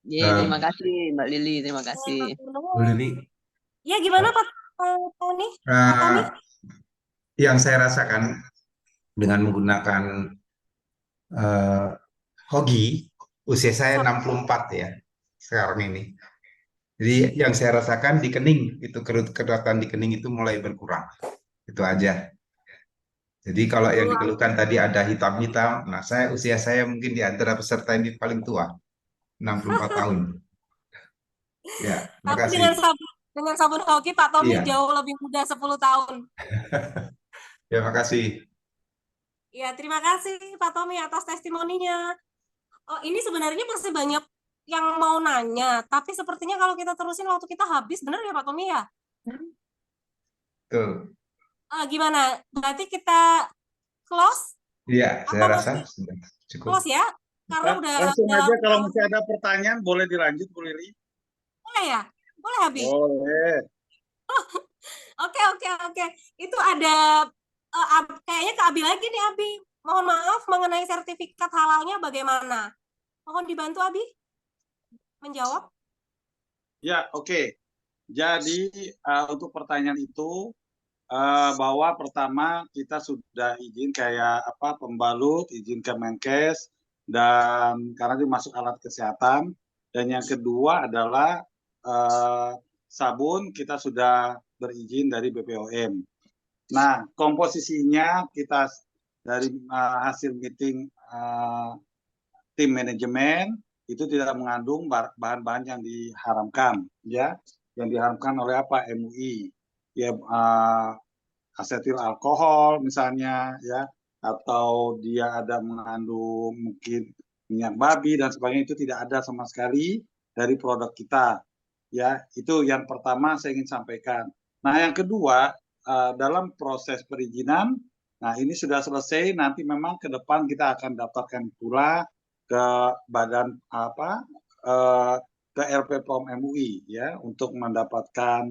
Ya, terima kasih Mbak Lili, terima kasih. Bu Lili, Ya gimana Pak Tony? yang saya rasakan dengan menggunakan Hogi, usia saya 64 ya sekarang ini. Jadi yang saya rasakan di kening, itu keratan di kening itu mulai berkurang. Itu aja. Jadi kalau yang dikeluhkan tadi ada hitam-hitam, nah usia saya mungkin di antara peserta ini paling tua, 64 tahun. Ya, terima Tapi kasih. dengan sabun Hogi Pak Tommy Iya. jauh lebih muda 10 tahun. Terima kasih. Ya, terima kasih Pak Tommy atas testimoninya. Oh, ini sebenarnya masih banyak yang mau nanya, tapi sepertinya kalau kita terusin waktu kita habis, benar ya Pak Tommy ya? Tuh. Gimana? Berarti kita close? Iya, saya rasa sudah cukup. Close ya? Karena udah Langsung aja kalau masih ada pertanyaan boleh dilanjut Bu Lili. Boleh ya? Boleh Abi? Boleh. Oke. Itu ada kayaknya ke Abi lagi nih Abi. Mohon maaf mengenai sertifikat halalnya bagaimana? Mohon dibantu Abi menjawab. Ya, oke. Jadi untuk pertanyaan itu bahwa pertama kita sudah izin kayak pembalut, izin Kemenkes, dan karena itu masuk alat kesehatan. Dan yang kedua adalah sabun kita sudah berizin dari BPOM. Nah, komposisinya kita dari hasil meeting tim manajemen itu tidak mengandung bahan-bahan yang diharamkan, ya, yang diharamkan oleh apa, MUI, ya, asetil alkohol misalnya, ya, atau dia ada mengandung mungkin minyak babi dan sebagainya, itu tidak ada sama sekali dari produk kita, ya. Itu yang pertama saya ingin sampaikan. Nah, yang kedua, dalam proses perizinan, nah ini sudah selesai, nanti memang ke depan kita akan daftarkan pula ke badan apa, ke LP POM MUI, ya, untuk mendapatkan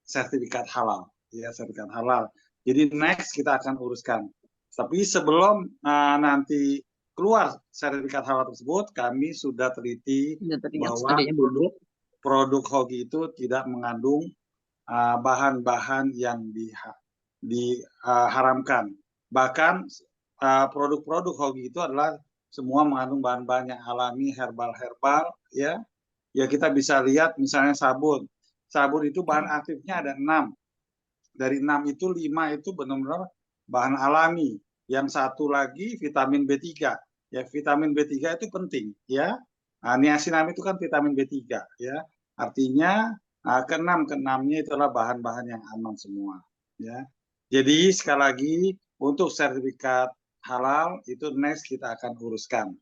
sertifikat halal, ya, sertifikat halal. Jadi next kita akan uruskan. Tapi sebelum nanti keluar sertifikat halal tersebut, kami sudah teliti Sudah teringat bahwa adanya Bu. produk hoki itu tidak mengandung bahan-bahan yang diharamkan. Bahkan produk-produk hoki itu adalah semua mengandung bahan-bahan yang alami, herbal-herbal, ya. Ya, kita bisa lihat misalnya sabun. Sabun itu bahan aktifnya ada 6. Dari 6 itu 5 itu benar-benar bahan alami. Yang satu lagi vitamin B3. Ya, vitamin B3 itu penting, ya. Niacinamide itu kan vitamin B3, ya. Artinya keenamnya itu adalah bahan-bahan yang aman semua, ya. Jadi sekali lagi untuk sertifikat halal itu next kita akan uruskan.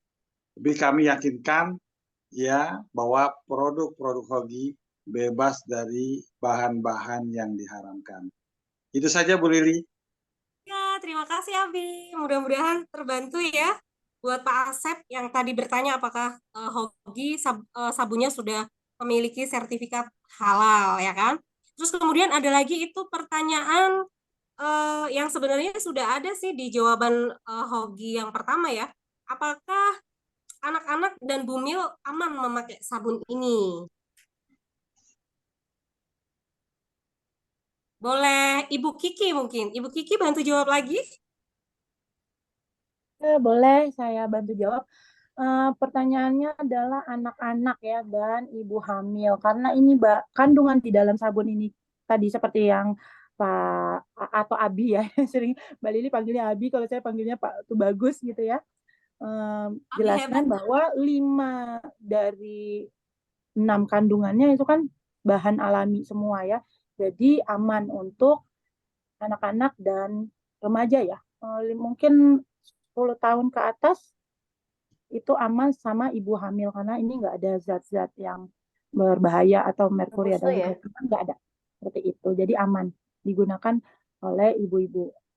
Tapi kami yakinkan, ya, bahwa produk-produk hoki bebas dari bahan-bahan yang diharamkan. Itu saja Bu Lili. Ya, terima kasih Abi. Mudah-mudahan terbantu ya buat Pak Asep yang tadi bertanya apakah hoki sabunnya sudah memiliki sertifikat halal, ya kan? Terus kemudian ada lagi itu pertanyaan yang sebenarnya sudah ada sih di jawaban hoki yang pertama ya. Apakah anak-anak dan bumil aman memakai sabun ini? Boleh Ibu Kiki mungkin. Ibu Kiki bantu jawab lagi. Boleh saya bantu jawab. Pertanyaannya adalah anak-anak ya dan ibu hamil. Karena ini kandungan di dalam sabun ini tadi seperti yang Pak atau Abi ya, sering Mbak Lili panggilnya Abi, kalau saya panggilnya Pak Tubagus gitu ya. Jelaskan bahwa 5 dari 6 kandungannya itu kan bahan alami semua ya. Jadi aman untuk anak-anak dan remaja ya. Mungkin 10 tahun ke atas itu aman sama ibu hamil karena ini nggak ada zat-zat yang berbahaya atau merkuri atau ya? nggak ada seperti itu. Jadi aman digunakan oleh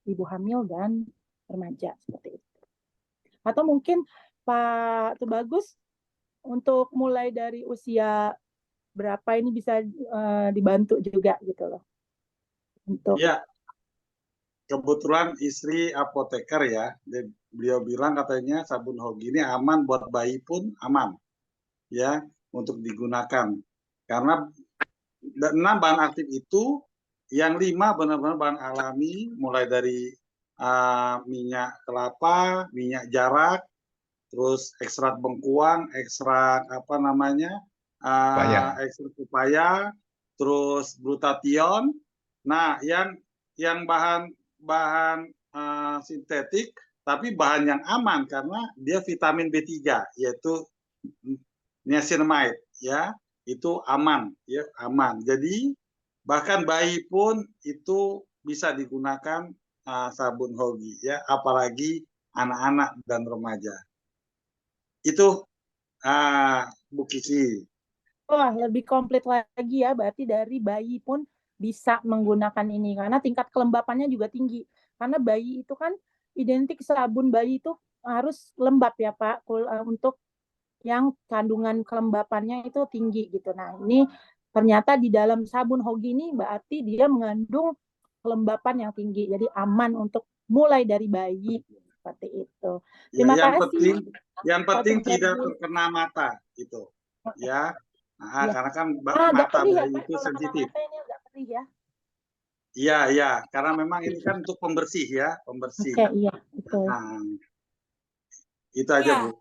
ibu hamil dan remaja seperti itu. Atau mungkin Pak Tubagus untuk mulai dari usia berapa ini bisa dibantu juga gitu loh. Untuk Ya, kebetulan istri apoteker ya. Beliau bilang katanya sabun hoki ini aman buat bayi pun aman, ya, untuk digunakan. Karena 6 bahan aktif itu, yang 5 benar-benar bahan alami, mulai dari minyak kelapa, minyak jarak, terus ekstrak bengkuang, ekstrak apa namanya, ekstrak pepaya, terus glutathione. Nah, yang bahan sintetik tapi bahan yang aman karena dia vitamin B3 yaitu niacinamide, ya, itu aman, ya, aman. Jadi bahkan bayi pun itu bisa digunakan sabun hoki, ya, apalagi anak-anak dan remaja. Itu Bu Kiki. Wah, lebih komplit lagi ya, berarti dari bayi pun bisa menggunakan ini karena tingkat kelembapannya juga tinggi. Karena bayi itu kan identik sabun bayi itu harus lembab ya Pak, untuk yang kandungan kelembapannya itu tinggi gitu. Nah, ini ternyata di dalam sabun hoki ini berarti dia mengandung kelembapan yang tinggi. Jadi aman untuk mulai dari bayi seperti itu. Terima kasih. Yang penting tidak terkena mata itu. Ya. Nah, karena kan mata bayi itu sensitif. Ini agak perih ya. Iya, iya, karena memang ini kan untuk pembersih ya, pembersih. Oke, iya, betul. Nah, itu aja, Bu.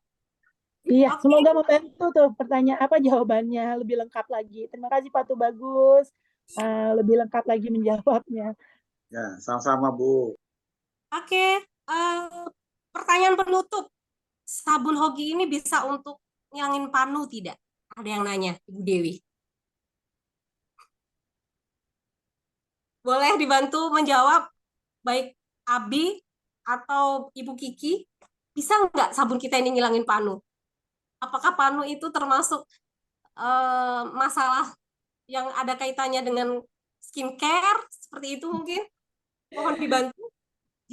Iya, semoga membantu tuh pertanyaan jawabannya lebih lengkap lagi. Terima kasih Pak Tubagus, lebih lengkap lagi menjawabnya. Ya, sama-sama Bu. Oke, pertanyaan penutup. Sabun Hogi ini bisa untuk ngilangin panu tidak? Ada yang nanya, Ibu Dewi. Boleh dibantu menjawab, baik Abi atau Ibu Kiki, bisa nggak sabun kita ini ngilangin panu? Apakah panu itu termasuk masalah yang ada kaitannya dengan skincare, seperti itu mungkin? Mohon dibantu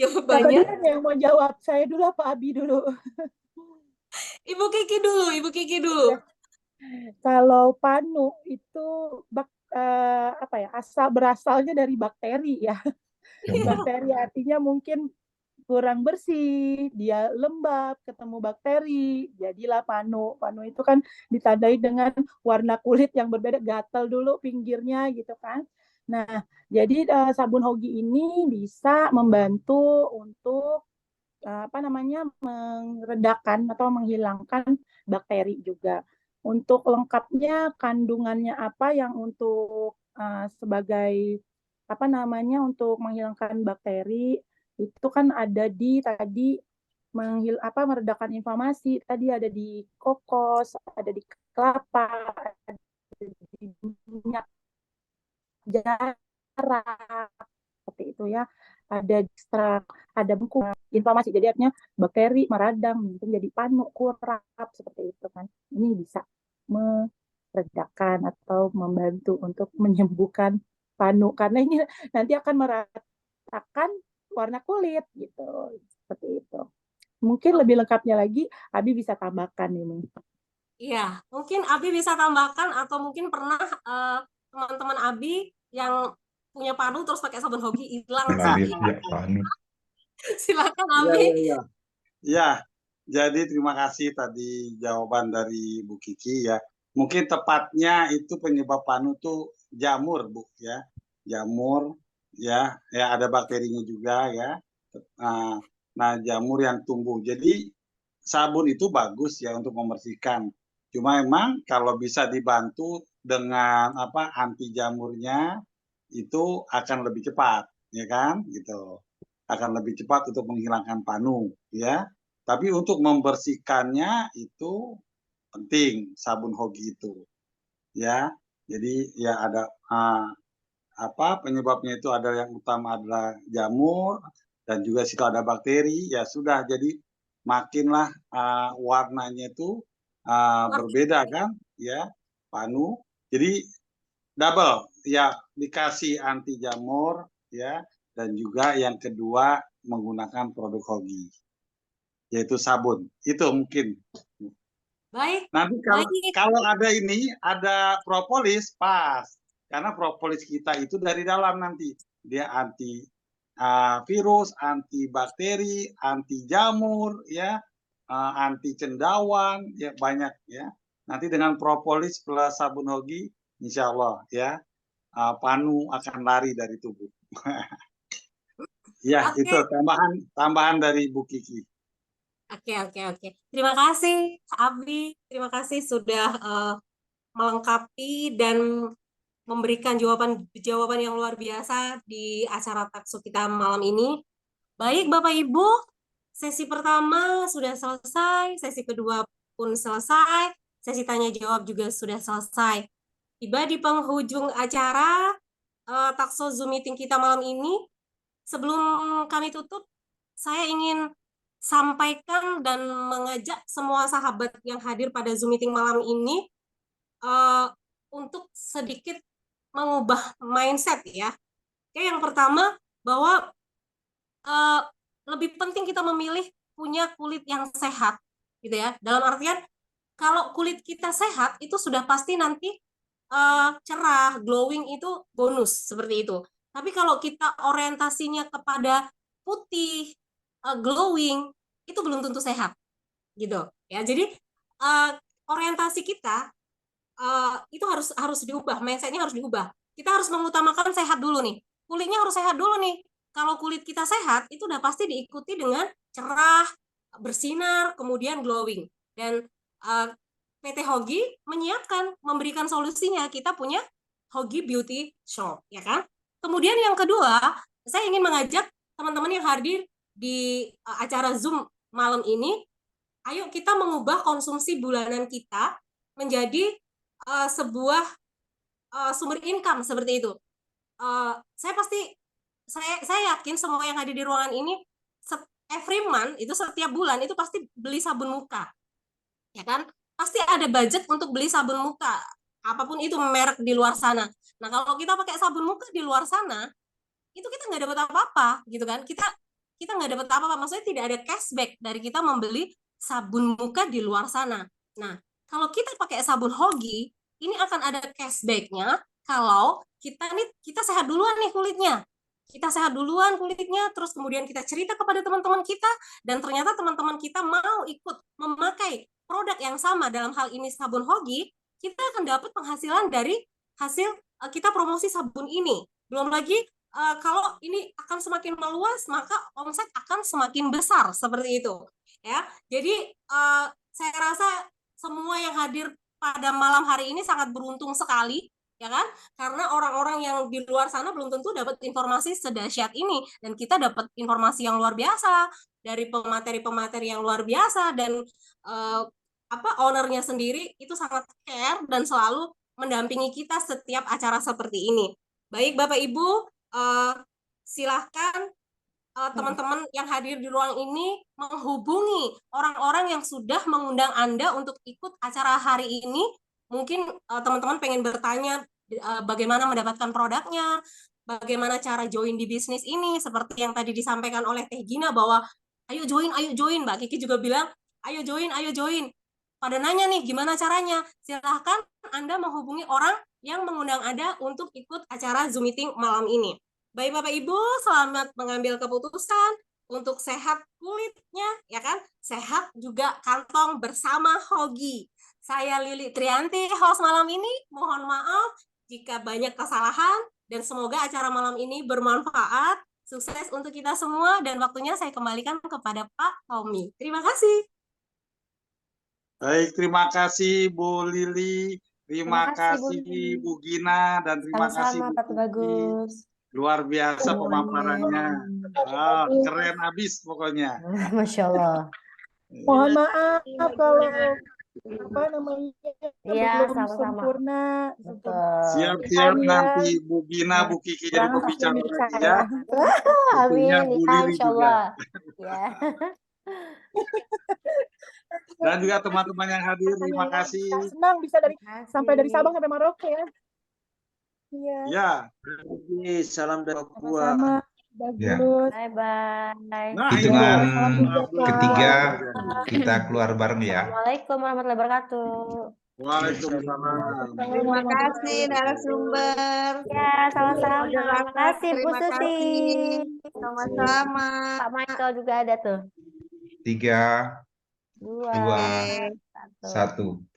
Siapa jawabannya. dulu yang mau jawab? Saya dulu apa Abi dulu? Ibu Kiki dulu, Ibu Kiki dulu. Kalau panu itu apa ya, berasalnya dari bakteri ya. Bakteri artinya mungkin kurang bersih, dia lembab, ketemu bakteri, jadilah panu. Panu itu kan ditandai dengan warna kulit yang berbeda, gatal dulu pinggirnya gitu kan. Nah, jadi sabun Hogi ini bisa membantu untuk apa namanya, meredakan atau menghilangkan bakteri juga. Untuk lengkapnya kandungannya apa yang untuk sebagai apa namanya untuk menghilangkan bakteri itu kan ada di tadi meredakan inflamasi, tadi ada di kokos, ada di kelapa, ada di minyak jarak seperti itu ya, ada ekstrak, ada bengkak, inflamasi, jadi artinya bakteri meradang mungkin jadi panu, kurap seperti itu kan. Ini bisa meredakan atau membantu untuk menyembuhkan panu karena ini nanti akan meratakan warna kulit gitu, seperti itu. Mungkin lebih lengkapnya lagi Abi bisa tambahkan ini. Iya, mungkin Abi bisa tambahkan atau mungkin pernah teman-teman Abi yang punya panu terus pakai sabun Hogi hilang. Ya, panu. Silakan Iya, Abi. iya, iya. Ya, jadi terima kasih tadi jawaban dari Bu Kiki ya. Mungkin tepatnya itu penyebab panu tuh jamur, Bu ya. Jamur ya, ada bakterinya juga ya. Nah, jamur yang tumbuh. Jadi sabun itu bagus ya untuk membersihkan. Cuma memang kalau bisa dibantu dengan anti jamurnya itu akan lebih cepat, ya kan? Gitu. Akan lebih cepat untuk menghilangkan panu, ya. Tapi untuk membersihkannya itu penting sabun Hogi itu, ya. Jadi ya ada penyebabnya itu ada yang utama adalah jamur dan juga situ ada bakteri, ya sudah jadi makinlah warnanya itu berbeda kan, ya panu. Jadi double ya dikasih anti jamur ya dan juga yang kedua menggunakan produk Hogi yaitu sabun. Itu mungkin. Baik. Nanti kalau ada propolis pas karena propolis kita itu dari dalam nanti dia anti virus, anti bakteri, anti jamur ya, anti cendawan ya banyak ya. Nanti dengan propolis plus sabun Hogi insya Allah ya panu akan lari dari tubuh. Ya, itu tambahan dari Bu Kiki. Oke. Terima kasih Abi, terima kasih sudah melengkapi dan memberikan jawaban yang luar biasa di acara Taksu kita malam ini. Baik Bapak Ibu, sesi pertama sudah selesai, sesi kedua pun selesai, sesi tanya jawab juga sudah selesai. Tiba di penghujung acara Takso Zoom meeting kita malam ini. Sebelum kami tutup, saya ingin sampaikan dan mengajak semua sahabat yang hadir pada Zoom meeting malam ini untuk sedikit mengubah mindset ya. Oke, yang pertama bahwa lebih penting kita memilih punya kulit yang sehat, gitu ya. Dalam artian kalau kulit kita sehat itu sudah pasti nanti cerah, glowing itu bonus seperti itu. Tapi kalau kita orientasinya kepada putih, glowing, itu belum tentu sehat, gitu ya. Jadi orientasi kita itu harus diubah, mindsetnya harus diubah. Kita harus mengutamakan sehat dulu nih, kulitnya harus sehat dulu nih. Kalau kulit kita sehat, itu udah pasti diikuti dengan cerah, bersinar, kemudian glowing. Dan PT Hogi menyiapkan, memberikan solusinya. Kita punya Hogi Beauty Shop, ya kan? Kemudian yang kedua, saya ingin mengajak teman-teman yang hadir di acara Zoom malam ini, ayo kita mengubah konsumsi bulanan kita menjadi sebuah sumber income seperti itu. Saya yakin semua yang hadir di ruangan ini every month itu setiap bulan itu pasti beli sabun muka, ya kan? Pasti ada budget untuk beli sabun muka, apapun itu merek di luar sana. Nah, kalau kita pakai sabun muka di luar sana, itu kita nggak dapat apa-apa, gitu kan? Kita nggak dapat apa-apa, maksudnya tidak ada cashback dari kita membeli sabun muka di luar sana. Nah, kalau kita pakai sabun Hogi, ini akan ada cashbacknya kalau kita sehat duluan nih kulitnya. Kita sehat duluan kulitnya, terus kemudian kita cerita kepada teman-teman kita, dan ternyata teman-teman kita mau ikut memakai produk yang sama, dalam hal ini sabun Hogi, kita akan dapat penghasilan dari hasil kita promosi sabun ini. Belum lagi kalau ini akan semakin meluas, maka omset akan semakin besar, seperti itu. Ya, jadi saya rasa semua yang hadir pada malam hari ini sangat beruntung sekali, ya kan? Karena orang-orang yang di luar sana belum tentu dapat informasi sedahsyat ini, dan kita dapat informasi yang luar biasa dari pemateri-pemateri yang luar biasa, dan ownernya sendiri itu sangat care dan selalu mendampingi kita setiap acara seperti ini. Baik Bapak Ibu, silahkan teman-teman yang hadir di ruang ini menghubungi orang-orang yang sudah mengundang Anda untuk ikut acara hari ini. Mungkin teman-teman pengen bertanya bagaimana mendapatkan produknya, bagaimana cara join di bisnis ini, seperti yang tadi disampaikan oleh Teh Gina bahwa ayo join, Mbak Kiki juga bilang ayo join. Pada nanya nih gimana caranya, silahkan Anda menghubungi orang yang mengundang Anda untuk ikut acara Zoom meeting malam ini. Baik Bapak Ibu, selamat mengambil keputusan untuk sehat kulitnya, ya kan? Sehat juga kantong bersama Hogi. Saya Lili Trianti, host malam ini. Mohon maaf jika banyak kesalahan, dan semoga acara malam ini bermanfaat. Sukses untuk kita semua, dan waktunya saya kembalikan kepada Pak Tommy. Terima kasih. Baik, terima kasih Bu Lili, terima kasih, Bu kasih Bu Gina, dan terima kasih Sama-sama, Bu Pak Kiki. Bagus. Luar biasa pemaparannya. Keren abis pokoknya. Masya Allah. Mohon maaf kalau Iya, belum sama-sama. sempurna. Siap-siap nanti Bu Gina, Bu Kiki jadi pembicara lagi ya. Tentunya Amin, Bu Lili Insya juga. Allah. Ya. Dan juga teman-teman yang hadir, terima kasih. Senang bisa sampai dari Sabang sampai Merauke ya. Iya. Ya. Salam dari Papua. Sama. Ya. Bagus. Bye-bye. Hitungan ketiga kita keluar bareng ya. Assalamualaikum warahmatullahi wabarakatuh. Waalaikumsalam. Terima kasih narasumber. Ya, sama-sama. Terima kasih Bu Terima Susi. kasih. Sama-sama. Pak Michael juga ada tuh. 3, 2, Oke. 1.